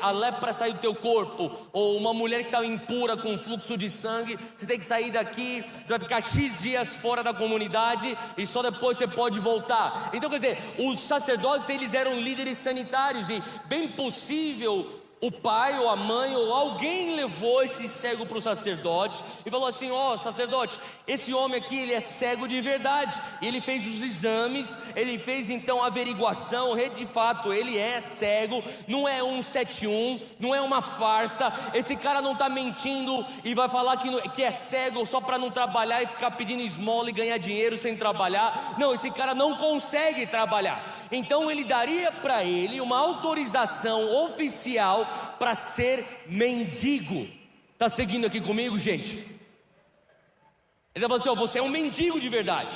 a lepra sair do teu corpo. Ou uma mulher que está impura com fluxo de sangue, você tem que sair daqui, você vai ficar X dias fora da comunidade e só depois você pode voltar. Então, quer dizer, os sacerdotes, eles eram líderes sanitários, e bem possível o pai ou a mãe ou alguém levou esse cego para o sacerdote e falou assim: sacerdote, esse homem aqui, ele é cego de verdade. E ele fez os exames, ele fez então a averiguação, de fato ele é cego, não é 171, não é uma farsa. Esse cara não está mentindo e vai falar que é cego só para não trabalhar e ficar pedindo esmola e ganhar dinheiro sem trabalhar. Não, esse cara não consegue trabalhar. Então ele daria para ele uma autorização oficial para ser mendigo. Está seguindo aqui comigo, gente? Ele falou assim: você é um mendigo de verdade.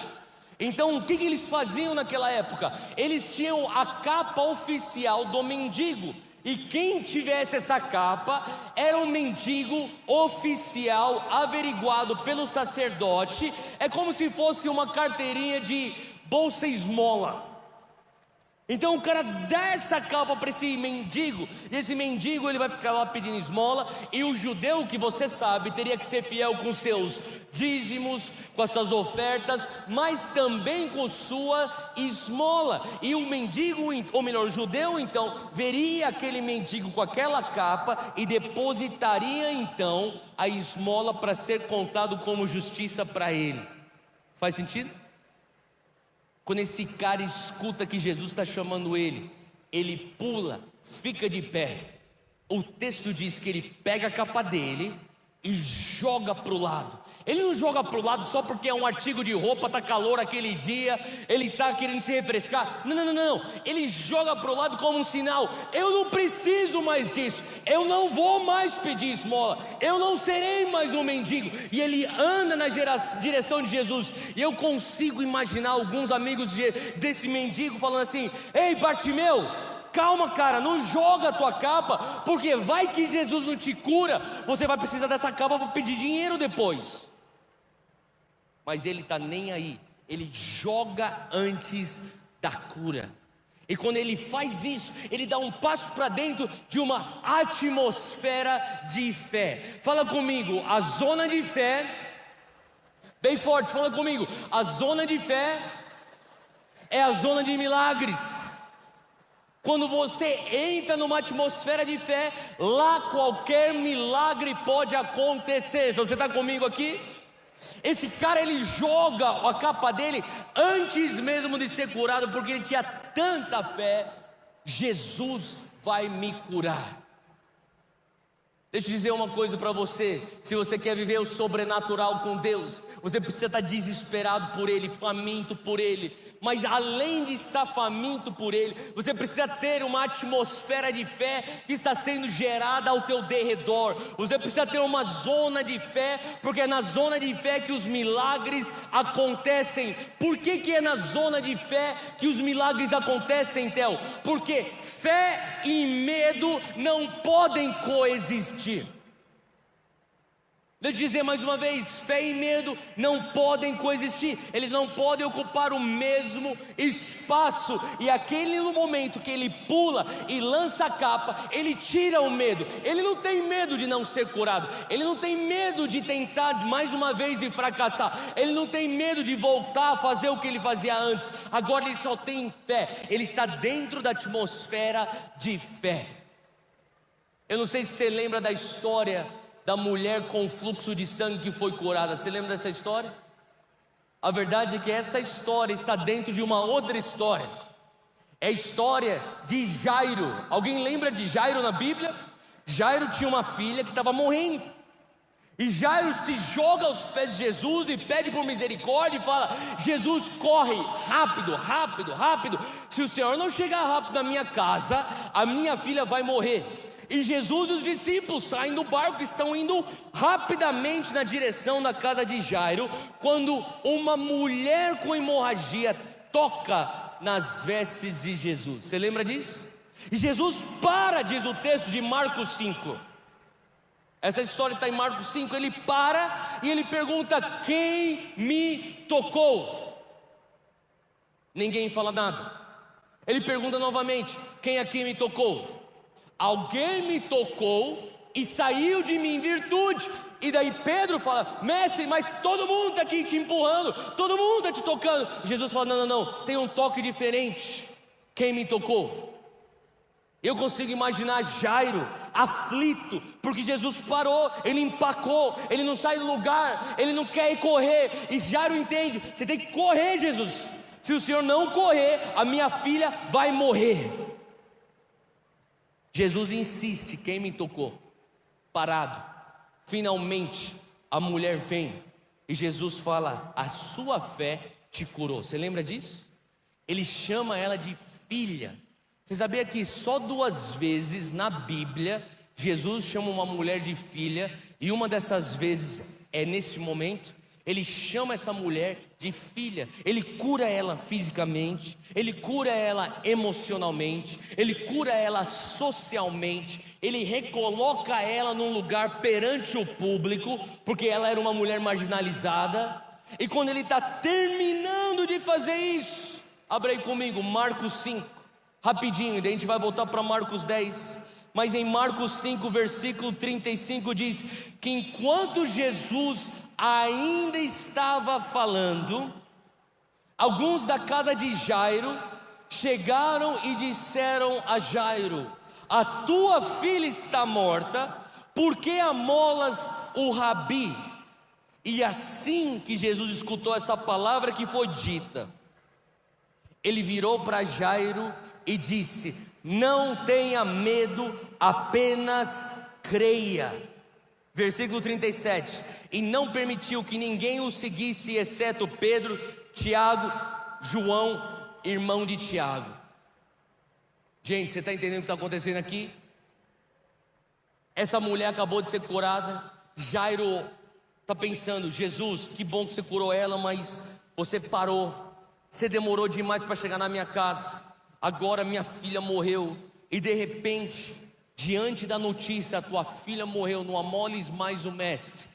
Então o que eles faziam naquela época? Eles tinham a capa oficial do mendigo, e quem tivesse essa capa era um mendigo oficial, averiguado pelo sacerdote. É como se fosse uma carteirinha de bolsa esmola. Então o cara dá essa capa para esse mendigo, e esse mendigo, ele vai ficar lá pedindo esmola. E o judeu, que você sabe, teria que ser fiel com seus dízimos, com as suas ofertas, mas também com sua esmola. E o mendigo, ou melhor, o judeu então, veria aquele mendigo com aquela capa e depositaria então a esmola para ser contado como justiça para ele. Faz sentido? Quando esse cara escuta que Jesus está chamando ele pula, fica de pé. O texto diz que ele pega a capa dele e joga para o lado. Ele não joga para o lado só porque é um artigo de roupa, está calor aquele dia, ele está querendo se refrescar. Não. Ele joga para o lado como um sinal: eu não preciso mais disso, eu não vou mais pedir esmola, eu não serei mais um mendigo. E ele anda na direção de Jesus. E eu consigo imaginar alguns amigos desse mendigo falando assim: ei, Bartimeu, calma, cara, não joga a tua capa, porque vai que Jesus não te cura, você vai precisar dessa capa para pedir dinheiro depois. Mas ele está nem aí, ele joga antes da cura. E quando ele faz isso, ele dá um passo para dentro de uma atmosfera de fé. Fala comigo: a zona de fé, bem forte, fala comigo: a zona de fé é a zona de milagres. Quando você entra numa atmosfera de fé, lá qualquer milagre pode acontecer. Você está comigo aqui? Esse cara, ele joga a capa dele antes mesmo de ser curado, porque ele tinha tanta fé: Jesus vai me curar. Deixa eu dizer uma coisa para você: se você quer viver o sobrenatural com Deus, você precisa estar desesperado por Ele, faminto por Ele. Mas além de estar faminto por Ele, você precisa ter uma atmosfera de fé que está sendo gerada ao teu derredor. Você precisa ter uma zona de fé, porque é na zona de fé que os milagres acontecem. Por que é na zona de fé que os milagres acontecem, Theo? Porque fé e medo não podem coexistir. Deixa eu dizer mais uma vez, fé e medo não podem coexistir, eles não podem ocupar o mesmo espaço. E aquele momento que ele pula e lança a capa, ele tira o medo. Ele não tem medo de não ser curado, ele não tem medo de tentar mais uma vez e fracassar, ele não tem medo de voltar a fazer o que ele fazia antes. Agora ele só tem fé, ele está dentro da atmosfera de fé. Eu não sei se você lembra da história da mulher com fluxo de sangue que foi curada. Você lembra dessa história? A verdade é que essa história está dentro de uma outra história. É a história de Jairo. Alguém lembra de Jairo na Bíblia? Jairo tinha uma filha que estava morrendo, e Jairo se joga aos pés de Jesus e pede por misericórdia e fala: Jesus, corre, rápido, rápido, rápido. Se o Senhor não chegar rápido na minha casa, a minha filha vai morrer. E Jesus e os discípulos saem do barco, estão indo rapidamente na direção da casa de Jairo, quando uma mulher com hemorragia toca nas vestes de Jesus. Você lembra disso? E Jesus para, diz o texto de Marcos 5. Essa história está em Marcos 5. Ele para e ele pergunta: quem me tocou? Ninguém fala nada. Ele pergunta novamente: quem aqui me tocou? Alguém me tocou e saiu de mim virtude. E daí Pedro fala: mestre, mas todo mundo está aqui te empurrando, todo mundo está te tocando. Jesus fala: não, não, não, tem um toque diferente. Quem me tocou? Eu consigo imaginar Jairo aflito, porque Jesus parou, ele empacou, ele não sai do lugar, ele não quer ir correr. E Jairo entende: você tem que correr, Jesus. Se o Senhor não correr, a minha filha vai morrer. Jesus insiste: quem me tocou? Parado. Finalmente a mulher vem e Jesus fala: a sua fé te curou. Você lembra disso? Ele chama ela de filha. Você sabia que só 2 vezes na Bíblia Jesus chama uma mulher de filha, e uma dessas vezes é nesse momento? Ele chama essa mulher de filha. Ele cura ela fisicamente, ele cura ela emocionalmente, ele cura ela socialmente, ele recoloca ela num lugar perante o público, porque ela era uma mulher marginalizada. E quando ele está terminando de fazer isso, abre aí comigo Marcos 5, rapidinho, daí a gente vai voltar para Marcos 10. Mas em Marcos 5, versículo 35 diz que enquanto Jesus ainda estava falando, alguns da casa de Jairo chegaram e disseram a Jairo: a tua filha está morta, por que amolas o rabi? E assim que Jesus escutou essa palavra que foi dita, ele virou para Jairo e disse: não tenha medo, apenas creia. Versículo 37, e não permitiu que ninguém o seguisse, exceto Pedro, Tiago, João, irmão de Tiago. Gente, você está entendendo o que está acontecendo aqui? Essa mulher acabou de ser curada. Jairo está pensando: Jesus, que bom que você curou ela, mas você parou, você demorou demais para chegar na minha casa. Agora minha filha morreu. E de repente, diante da notícia: a tua filha morreu, não amoles mais o mestre.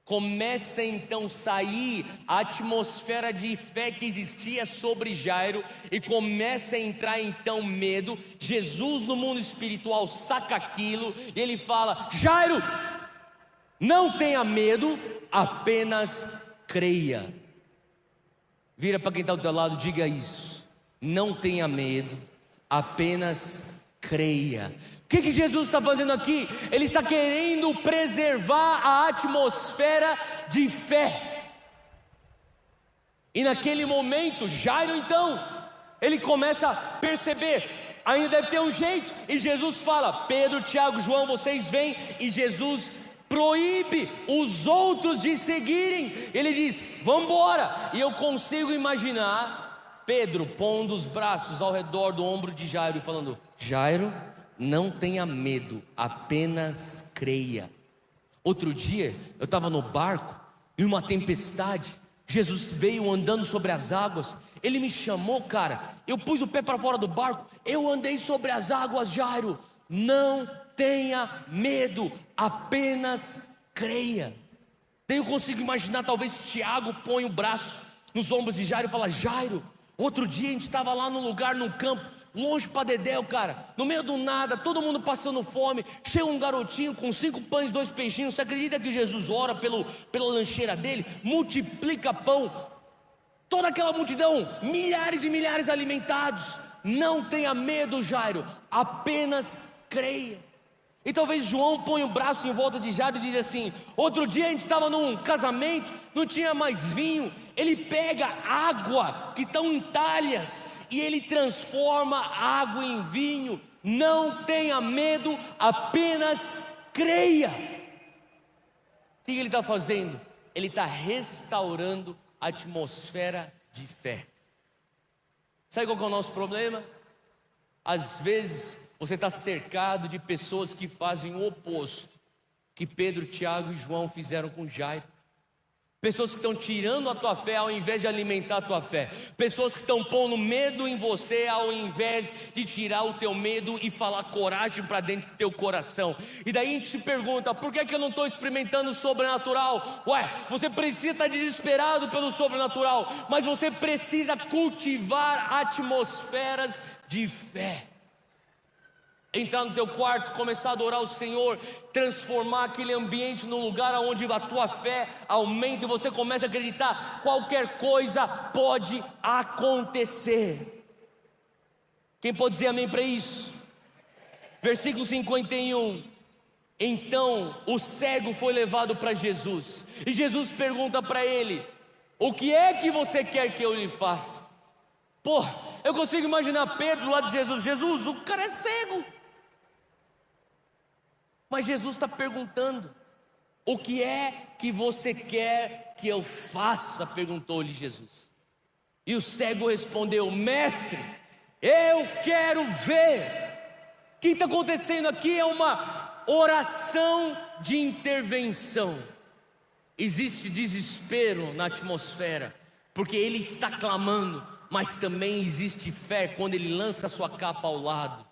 Começa então a sair a atmosfera de fé que existia sobre Jairo, e começa a entrar então medo. Jesus no mundo espiritual saca aquilo, e ele fala: Jairo, não tenha medo, apenas creia. Vira para quem está do teu lado, diga isso: não tenha medo, apenas creia. O que Jesus está fazendo aqui? Ele está querendo preservar a atmosfera de fé. E naquele momento, Jairo então, ele começa a perceber: ainda deve ter um jeito. E Jesus fala: Pedro, Tiago, João, vocês vêm. E Jesus proíbe os outros de seguirem. Ele diz: vamos embora. E eu consigo imaginar Pedro pondo os braços ao redor do ombro de Jairo e falando: Jairo, não tenha medo, apenas creia. Outro dia eu estava no barco, em uma tempestade, Jesus veio andando sobre as águas. Ele me chamou, cara, eu pus o pé para fora do barco, eu andei sobre as águas. Jairo, não tenha medo, apenas creia. Daí eu consigo imaginar, talvez Tiago põe o braço nos ombros de Jairo e fala: Jairo, outro dia a gente estava lá num lugar, num campo, longe pra dedéu, cara, no meio do nada, todo mundo passando fome, chega um garotinho com 5 pães e 2 peixinhos. Você acredita que Jesus ora pela lancheira dele, multiplica pão, toda aquela multidão, milhares e milhares alimentados? Não tenha medo, Jairo, apenas creia. E talvez João põe o braço em volta de Jairo e diz assim: outro dia a gente estava num casamento, não tinha mais vinho. Ele pega água que estão em talhas e ele transforma a água em vinho. Não tenha medo, apenas creia. O que ele está fazendo? Ele está restaurando a atmosfera de fé. Sabe qual que é o nosso problema? Às vezes você está cercado de pessoas que fazem o oposto que Pedro, Tiago e João fizeram com Jairo. Pessoas que estão tirando a tua fé ao invés de alimentar a tua fé. Pessoas que estão pondo medo em você ao invés de tirar o teu medo e falar coragem para dentro do teu coração. E daí a gente se pergunta: por que eu não estou experimentando o sobrenatural? Ué, você precisa estar desesperado pelo sobrenatural, mas você precisa cultivar atmosferas de fé. Entrar no teu quarto, começar a adorar o Senhor, transformar aquele ambiente num lugar onde a tua fé aumenta e você começa a acreditar: qualquer coisa pode acontecer. Quem pode dizer amém para isso? Versículo 51. Então o cego foi levado para Jesus, e Jesus pergunta para ele: o que é que você quer que eu lhe faça? Pô, eu consigo imaginar Pedro lá de Jesus: Jesus, o cara é cego. Mas Jesus está perguntando: o que é que você quer que eu faça? Perguntou-lhe Jesus. E o cego respondeu: mestre, eu quero ver. O que está acontecendo aqui é uma oração de intervenção. Existe desespero na atmosfera, porque ele está clamando, mas também existe fé quando ele lança a sua capa ao lado.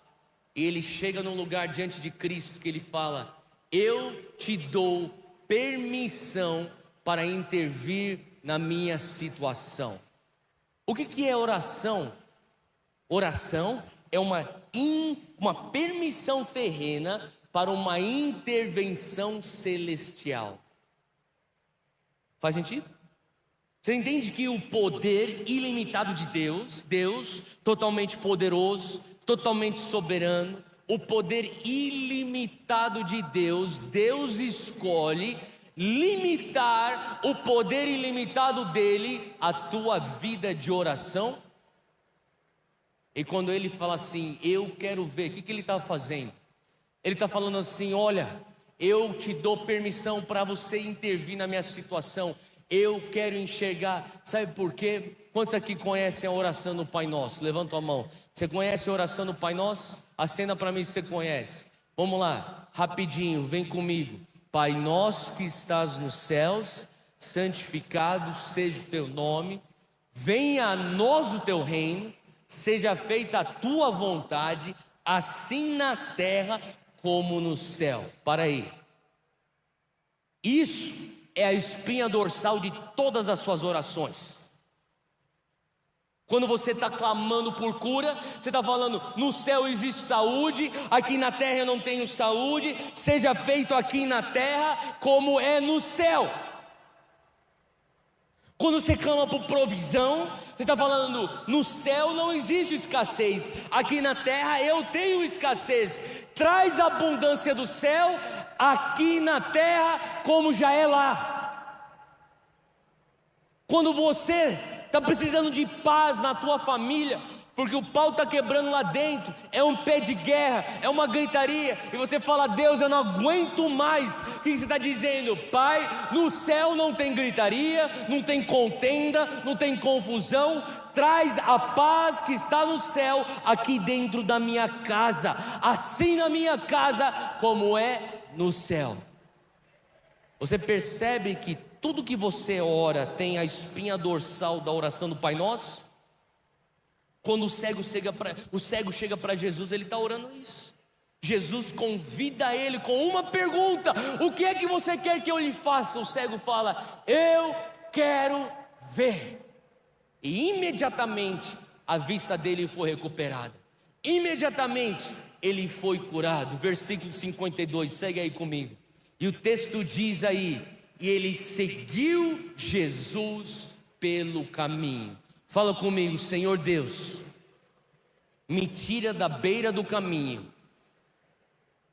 E ele chega num lugar diante de Cristo que ele fala: eu te dou permissão para intervir na minha situação. O que é oração? Oração é uma permissão terrena para uma intervenção celestial. Faz sentido? Você entende que o poder ilimitado de Deus totalmente poderoso, totalmente soberano, o poder ilimitado de Deus escolhe limitar o poder ilimitado dele à tua vida de oração. E quando ele fala assim: eu quero ver, o que ele está fazendo? Ele está falando assim: olha, eu te dou permissão para você intervir na minha situação. Eu quero enxergar. Sabe por quê? Quantos aqui conhecem a oração do Pai Nosso? Levanta a mão. Você conhece a oração do Pai Nosso? Acenda para mim se você conhece. Vamos lá, rapidinho, vem comigo. Pai nosso que estás nos céus, santificado seja o teu nome. Venha a nós o teu reino. Seja feita a tua vontade, assim na terra como no céu. Para aí. Isso é a espinha dorsal de todas as suas orações. Quando você está clamando por cura, você está falando: no céu existe saúde, aqui na terra eu não tenho saúde, seja feito aqui na terra como é no céu. Quando você clama por provisão, você está falando: no céu não existe escassez, aqui na terra eu tenho escassez. Traz a abundância do céu aqui na terra como já é lá. Quando você está precisando de paz na tua família, porque o pau está quebrando lá dentro, é um pé de guerra, é uma gritaria, e você fala: Deus, eu não aguento mais. O que você está dizendo? Pai, no céu não tem gritaria, não tem contenda, não tem confusão. Traz a paz que está no céu aqui dentro da minha casa, assim na minha casa como é no céu. Você percebe que tudo que você ora tem a espinha dorsal da oração do Pai Nosso? Quando o cego chega para Jesus, ele está orando isso. Jesus convida ele com uma pergunta: o que é que você quer que eu lhe faça? O cego fala: eu quero ver. E imediatamente a vista dele foi recuperada. Imediatamente ele foi curado. Versículo 52, segue aí comigo. E o texto diz aí: e ele seguiu Jesus pelo caminho. Fala comigo: Senhor Deus, me tira da beira do caminho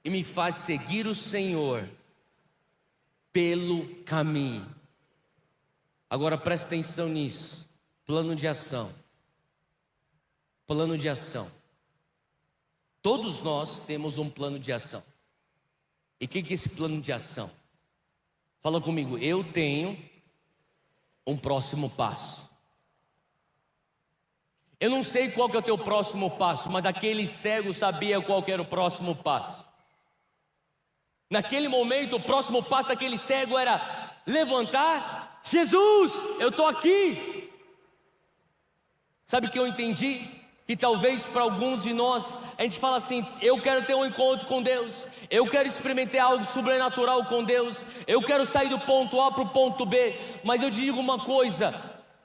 e me faz seguir o Senhor pelo caminho. Agora presta atenção nisso. Plano de ação. Plano de ação. Todos nós temos um plano de ação. E o que é esse plano de ação? Fala comigo: eu tenho um próximo passo. Eu não sei qual que é o teu próximo passo, mas aquele cego sabia qual que era o próximo passo. Naquele momento, o próximo passo daquele cego era levantar: Jesus, eu estou aqui. Sabe o que eu entendi? Que talvez para alguns de nós, a gente fala assim: eu quero ter um encontro com Deus, eu quero experimentar algo sobrenatural com Deus, eu quero sair do ponto A para o ponto B. Mas eu te digo uma coisa: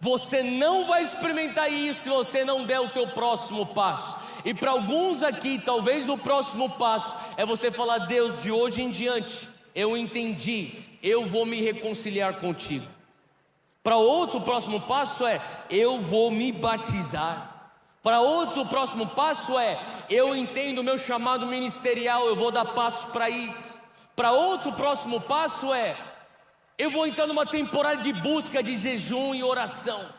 você não vai experimentar isso se você não der o teu próximo passo. E para alguns aqui, talvez o próximo passo é você falar: Deus, de hoje em diante eu entendi, eu vou me reconciliar contigo. Para outros o próximo passo é: eu vou me batizar. Para outros o próximo passo é: eu entendo o meu chamado ministerial, eu vou dar passos para isso. Para outros o próximo passo é: eu vou entrar numa temporada de busca, de jejum e oração.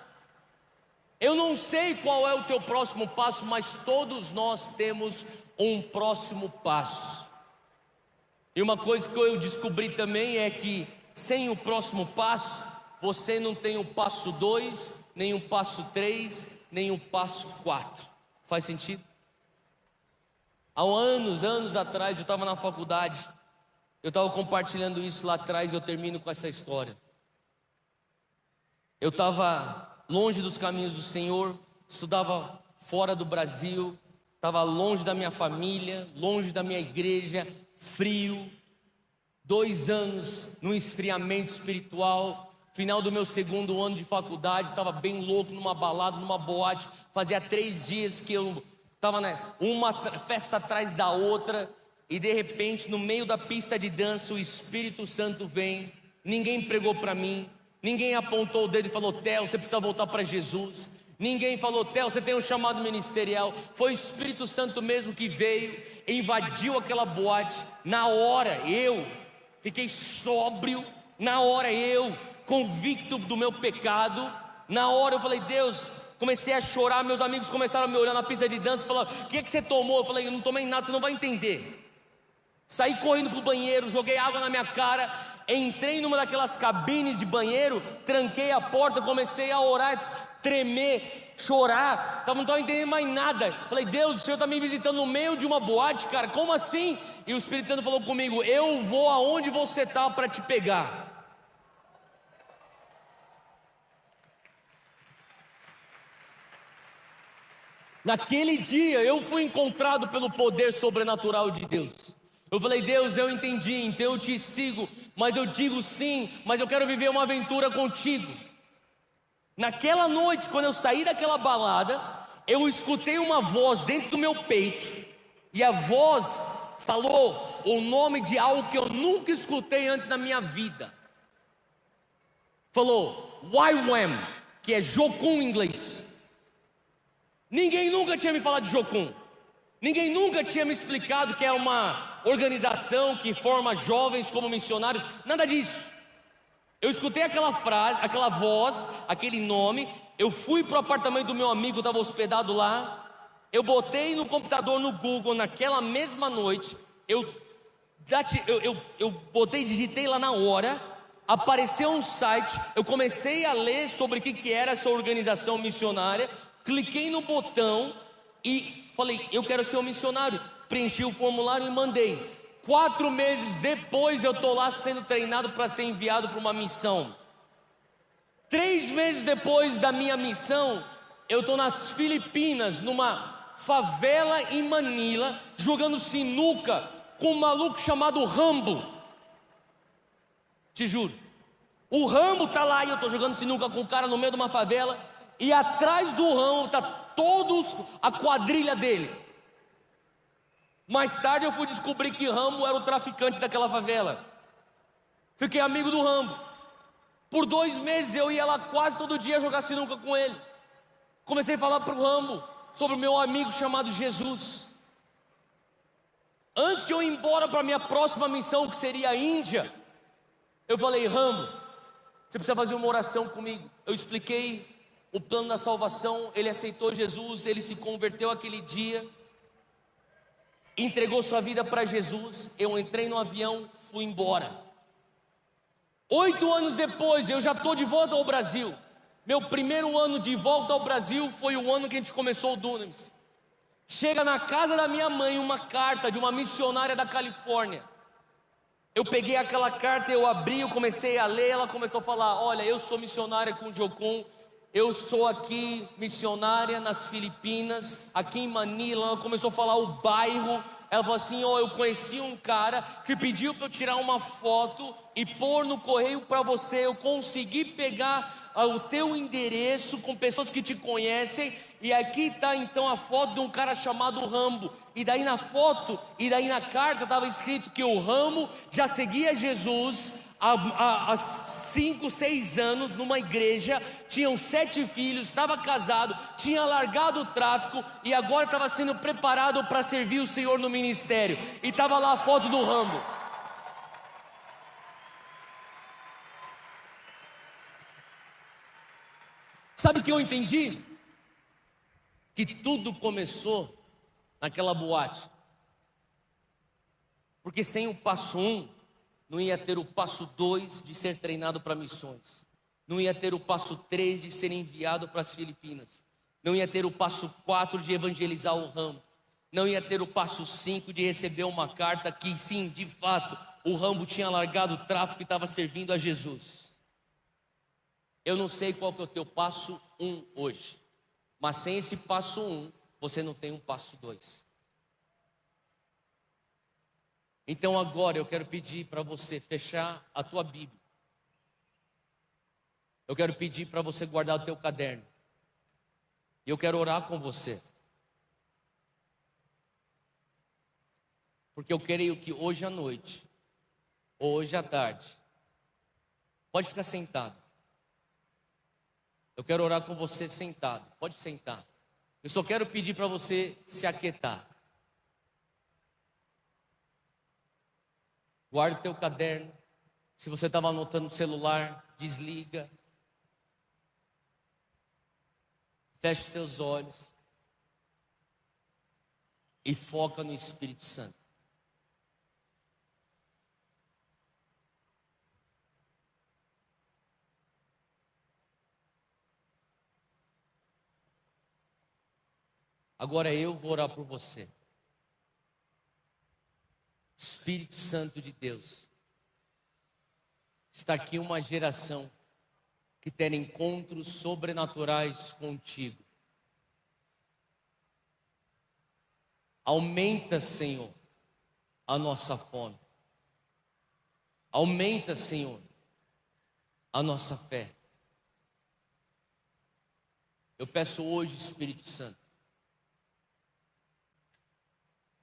Eu não sei qual é o teu próximo passo, mas todos nós temos um próximo passo. E uma coisa que eu descobri também é que sem o próximo passo, você não tem o passo 2, nem o passo 3, nem o passo 4. Faz sentido? Há anos atrás, eu estava na faculdade, eu estava compartilhando isso lá atrás, e eu termino com essa história. Eu estava longe dos caminhos do Senhor, estudava fora do Brasil, estava longe da minha família, longe da minha igreja, frio, 2 anos no esfriamento espiritual. Final do meu 2º ano de faculdade, estava bem louco numa balada, numa boate. Fazia 3 dias que eu estava uma festa atrás da outra, e de repente no meio da pista de dança o Espírito Santo vem. Ninguém pregou para mim, ninguém apontou o dedo e falou: Theo, você precisa voltar para Jesus. Ninguém falou: Theo, você tem um chamado ministerial. Foi o Espírito Santo mesmo que veio, invadiu aquela boate. Na hora eu fiquei sóbrio, na hora eu convicto do meu pecado. Na hora eu falei: Deus, comecei a chorar. Meus amigos começaram a me olhar na pista de dança e falaram: o que é que você tomou? Eu falei: eu não tomei nada, você não vai entender. Saí correndo pro banheiro, joguei água na minha cara, entrei numa daquelas cabines de banheiro, tranquei a porta, comecei a orar, tremer, chorar, não estava entendendo mais nada. Falei: Deus, o Senhor está me visitando no meio de uma boate, cara, como assim? E o Espírito Santo falou comigo: eu vou aonde você está para te pegar. Naquele dia eu fui encontrado pelo poder sobrenatural de Deus. Eu falei: Deus, eu entendi, então eu te sigo, mas eu digo sim, mas eu quero viver uma aventura contigo. Naquela noite, quando eu saí daquela balada, eu escutei uma voz dentro do meu peito, e a voz falou o nome de algo que eu nunca escutei antes na minha vida. Falou YWAM, que é Jocum em inglês. Ninguém nunca tinha me falado de Jocum. Ninguém nunca tinha me explicado que é uma organização que forma jovens como missionários. Nada disso. Eu escutei aquela frase, aquela voz, aquele nome. Eu fui para o apartamento do meu amigo, estava hospedado lá. Eu botei no computador no Google naquela mesma noite. Eu digitei lá na hora. Apareceu um site. Eu comecei a ler sobre o que era essa organização missionária. Cliquei no botão e falei: eu quero ser um missionário. Preenchi o formulário e mandei. 4 meses depois eu estou lá sendo treinado para ser enviado para uma missão. 3 meses depois da minha missão, eu estou nas Filipinas, numa favela em Manila, jogando sinuca com um maluco chamado Rambo. Te juro. O Rambo tá lá e eu tô jogando sinuca com um cara no meio de uma favela, e atrás do Rambo tá todos a quadrilha dele. Mais tarde eu fui descobrir que Rambo era o traficante daquela favela. Fiquei amigo do Rambo. Por 2 meses eu ia lá quase todo dia jogar sinuca com ele. Comecei a falar pro Rambo sobre o meu amigo chamado Jesus. Antes de eu ir embora para a minha próxima missão, que seria a Índia, eu falei: Rambo, você precisa fazer uma oração comigo. Eu expliquei o plano da salvação. Ele aceitou Jesus, ele se converteu aquele dia, entregou sua vida para Jesus. Eu entrei no avião, fui embora. 8 anos depois, eu já estou de volta ao Brasil. Meu primeiro ano de volta ao Brasil foi o ano que a gente começou o Dunamis. Chega na casa da minha mãe uma carta de uma missionária da Califórnia. Eu peguei aquela carta, eu abri, eu comecei a ler. Ela começou a falar: olha, eu sou missionária com o Jocum, eu sou aqui missionária nas Filipinas, aqui em Manila. Ela começou a falar o bairro. Ela falou assim: ó, eu conheci um cara que pediu para eu tirar uma foto e pôr no correio para você. Eu consegui pegar o teu endereço com pessoas que te conhecem, e aqui está então a foto de um cara chamado Rambo. E daí na foto, e daí na carta estava escrito que o Rambo já seguia Jesus há 5, 6 anos numa igreja, tinham 7 filhos, estava casado, tinha largado o tráfico e agora estava sendo preparado para servir o Senhor no ministério. E estava lá a foto do Rambo. Sabe o que eu entendi? Que tudo começou naquela boate. Porque sem o passo 1, não ia ter o passo 2 de ser treinado para missões. Não ia ter o passo 3 de ser enviado para as Filipinas. Não ia ter o passo 4 de evangelizar o Rambo. Não ia ter o passo 5 de receber uma carta que sim, de fato, o Rambo tinha largado o tráfico e estava servindo a Jesus. Eu não sei qual que é o teu passo 1 hoje, mas sem esse passo 1, você não tem um passo 2. Então agora eu quero pedir para você fechar a tua Bíblia. Eu quero pedir para você guardar o teu caderno. E eu quero orar com você. Porque eu creio que hoje à noite, ou hoje à tarde, pode ficar sentado. Eu quero orar com você sentado. Pode sentar. Eu só quero pedir para você se aquietar. Guarda o teu caderno. Se você estava anotando no celular, desliga. Feche os teus olhos. E foca no Espírito Santo. Agora eu vou orar por você. Espírito Santo de Deus, está aqui uma geração que tem encontros sobrenaturais contigo. Aumenta, Senhor, a nossa fome. Aumenta, Senhor, a nossa fé. Eu peço hoje, Espírito Santo,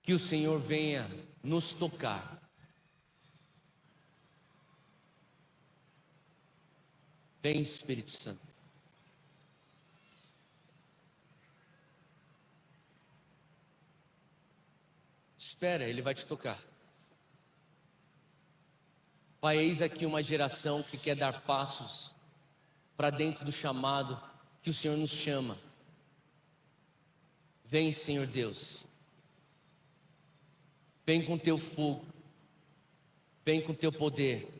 que o Senhor venha nos tocar. Vem, Espírito Santo. Espera, Ele vai te tocar. Pai, eis aqui uma geração que quer dar passos para dentro do chamado que o Senhor nos chama. Vem, Senhor Deus. Vem com teu fogo, vem com teu poder,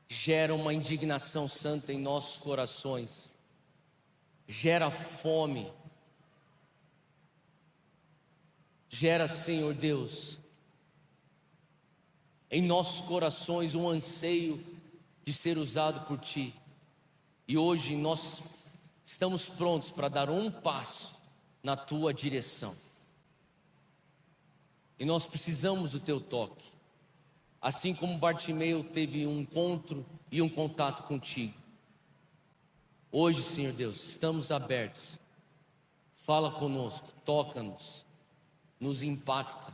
gera uma indignação santa em nossos corações, gera fome, gera, Senhor Deus, em nossos corações um anseio de ser usado por Ti. E hoje nós estamos prontos para dar um passo na tua direção. E nós precisamos do teu toque. Assim como Bartimeu teve um encontro e um contato contigo. Hoje, Senhor Deus, estamos abertos. Fala conosco, toca-nos, nos impacta.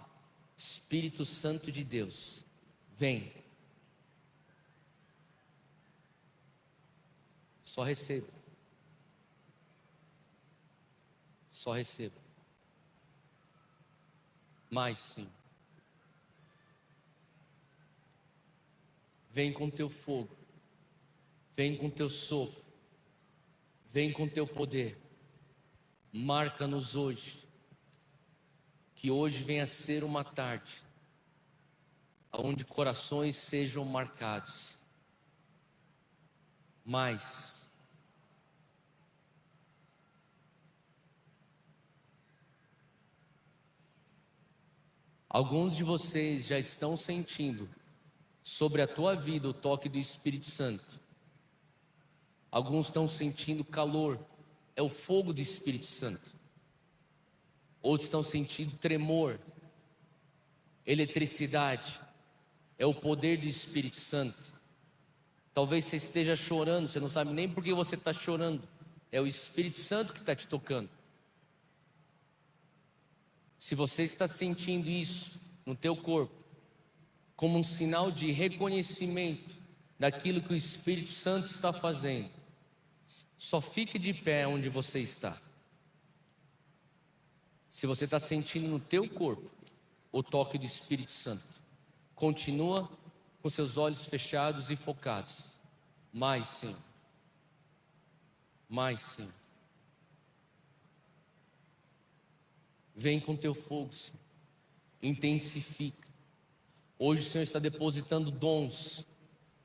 Espírito Santo de Deus, vem. Só receba. Só receba. Mais, Senhor. Vem com teu fogo. Vem com teu sopro. Vem com teu poder. Marca-nos hoje. Que hoje venha a ser uma tarde onde corações sejam marcados. Mas alguns de vocês já estão sentindo sobre a tua vida o toque do Espírito Santo. Alguns estão sentindo calor, é o fogo do Espírito Santo. Outros estão sentindo tremor, eletricidade, é o poder do Espírito Santo. Talvez você esteja chorando, você não sabe nem por que você está chorando, é o Espírito Santo que está te tocando. Se você está sentindo isso no teu corpo, como um sinal de reconhecimento daquilo que o Espírito Santo está fazendo, só fique de pé onde você está. Se você está sentindo no teu corpo o toque do Espírito Santo, continua com seus olhos fechados e focados. Mais, Senhor. Mais, Senhor. Vem com teu fogo, Senhor. Intensifica. Hoje o Senhor está depositando dons.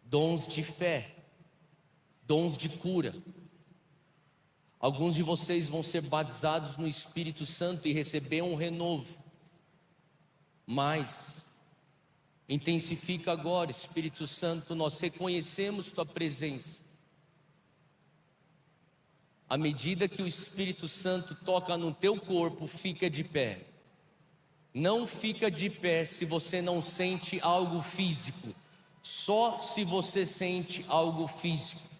Dons de fé. Dons de cura. Alguns de vocês vão ser batizados no Espírito Santo e receber um renovo. Mas intensifica agora, Espírito Santo, nós reconhecemos tua presença. À medida que o Espírito Santo toca no teu corpo, fica de pé. Não fica de pé se você não sente algo físico. Só se você sente algo físico.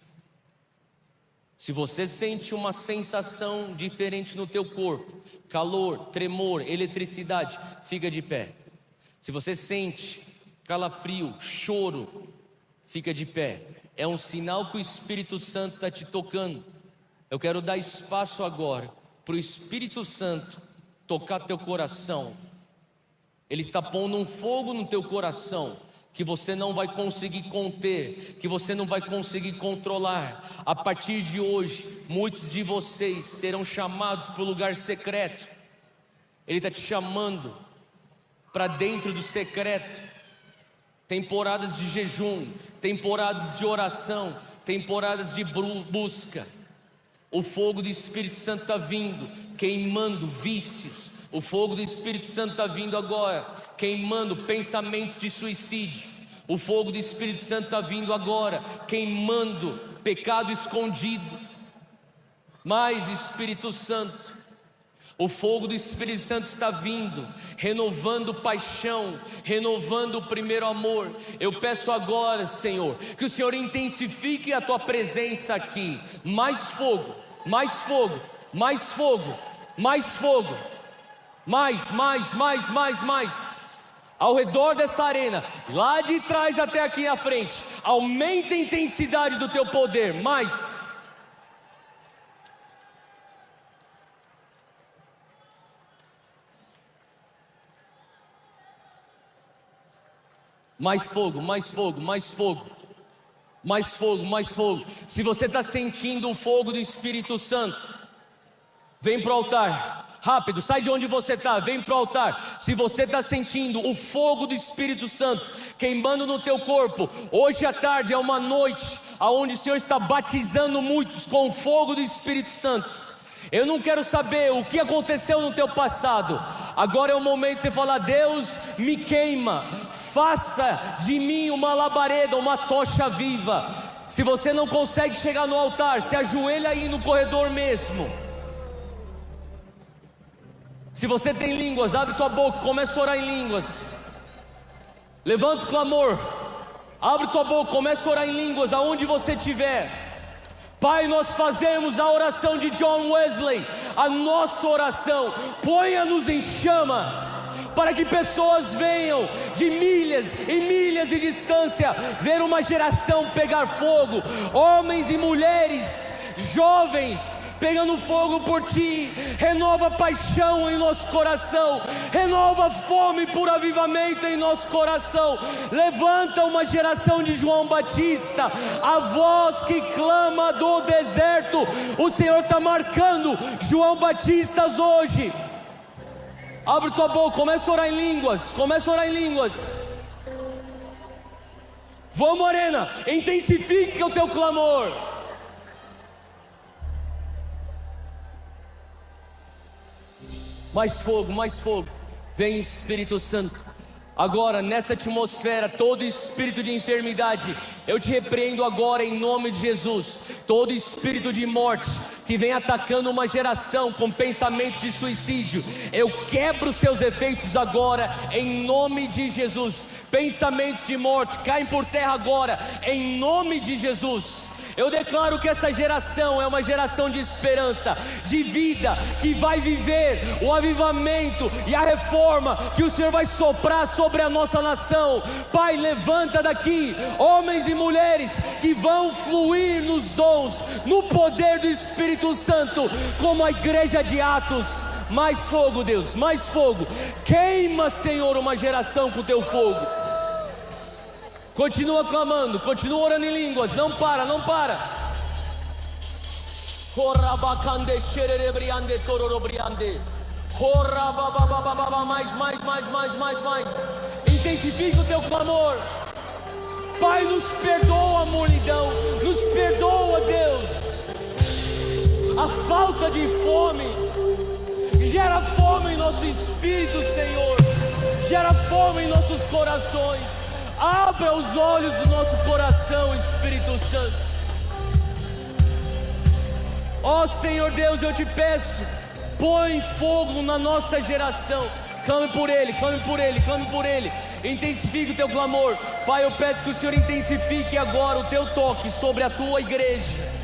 Se você sente uma sensação diferente no teu corpo, calor, tremor, eletricidade, fica de pé. Se você sente calafrio, choro, fica de pé. É um sinal que o Espírito Santo está te tocando. Eu quero dar espaço agora para o Espírito Santo tocar teu coração. Ele está pondo um fogo no teu coração que você não vai conseguir conter, que você não vai conseguir controlar. A partir de hoje, muitos de vocês serão chamados para o lugar secreto. Ele está te chamando para dentro do secreto. Temporadas de jejum, temporadas de oração, temporadas de busca. O fogo do Espírito Santo está vindo, queimando vícios. O fogo do Espírito Santo está vindo agora, queimando pensamentos de suicídio. O fogo do Espírito Santo está vindo agora, queimando pecado escondido. Mais Espírito Santo, o fogo do Espírito Santo está vindo, renovando paixão, renovando o primeiro amor. Eu peço agora, Senhor, que o Senhor intensifique a tua presença aqui. Mais fogo, mais fogo, mais fogo, mais fogo. Mais. Ao redor dessa arena, lá de trás até aqui na frente. Aumenta a intensidade do teu poder. Mais fogo, mais fogo, mais fogo. Mais fogo, mais fogo. Se você está sentindo o fogo do Espírito Santo, vem para o altar. Rápido, sai de onde você está, vem para o altar. Se você está sentindo o fogo do Espírito Santo queimando no teu corpo, hoje à tarde é uma noite onde o Senhor está batizando muitos com o fogo do Espírito Santo. Eu não quero saber o que aconteceu no teu passado. Agora é o momento de você falar: Deus, me queima, faça de mim uma labareda, uma tocha viva. Se você não consegue chegar no altar, se ajoelha aí no corredor mesmo. Se você tem línguas, abre tua boca, começa a orar em línguas. Levanta o clamor, abre tua boca, começa a orar em línguas, aonde você estiver. Pai, nós fazemos a oração de John Wesley, a nossa oração. Ponha-nos em chamas, para que pessoas venham de milhas e milhas de distância ver uma geração pegar fogo, homens e mulheres, jovens pegando fogo por Ti. Renova paixão em nosso coração, renova fome por avivamento em nosso coração. Levanta uma geração de João Batista, a voz que clama do deserto. O Senhor está marcando João Batistas hoje. Abre tua boca, começa a orar em línguas, começa a orar em línguas. Vamos, Morena, intensifique o teu clamor. Mais fogo, vem Espírito Santo. Agora nessa atmosfera, todo espírito de enfermidade, eu te repreendo agora em nome de Jesus. Todo espírito de morte que vem atacando uma geração com pensamentos de suicídio, eu quebro seus efeitos agora em nome de Jesus. Pensamentos de morte caem por terra agora em nome de Jesus. Eu declaro que essa geração é uma geração de esperança, de vida, que vai viver o avivamento e a reforma que o Senhor vai soprar sobre a nossa nação. Pai, levanta daqui homens e mulheres que vão fluir nos dons, no poder do Espírito Santo, como a igreja de Atos. Mais fogo, Deus, mais fogo. Queima, Senhor, uma geração com o teu fogo. Continua clamando, continua orando em línguas, não para, não para. Mais. Intensifica o teu clamor. Pai, nos perdoa a molidão, nos perdoa, Deus, a falta de fome. Gera fome em nosso espírito, Senhor. Gera fome em nossos corações. Abra os olhos do nosso coração, Espírito Santo. Ó Senhor Deus, eu te peço, põe fogo na nossa geração. Clame por ele, clame por ele, clame por ele. Intensifique o teu clamor. Pai, eu peço que o Senhor intensifique agora o teu toque sobre a tua igreja.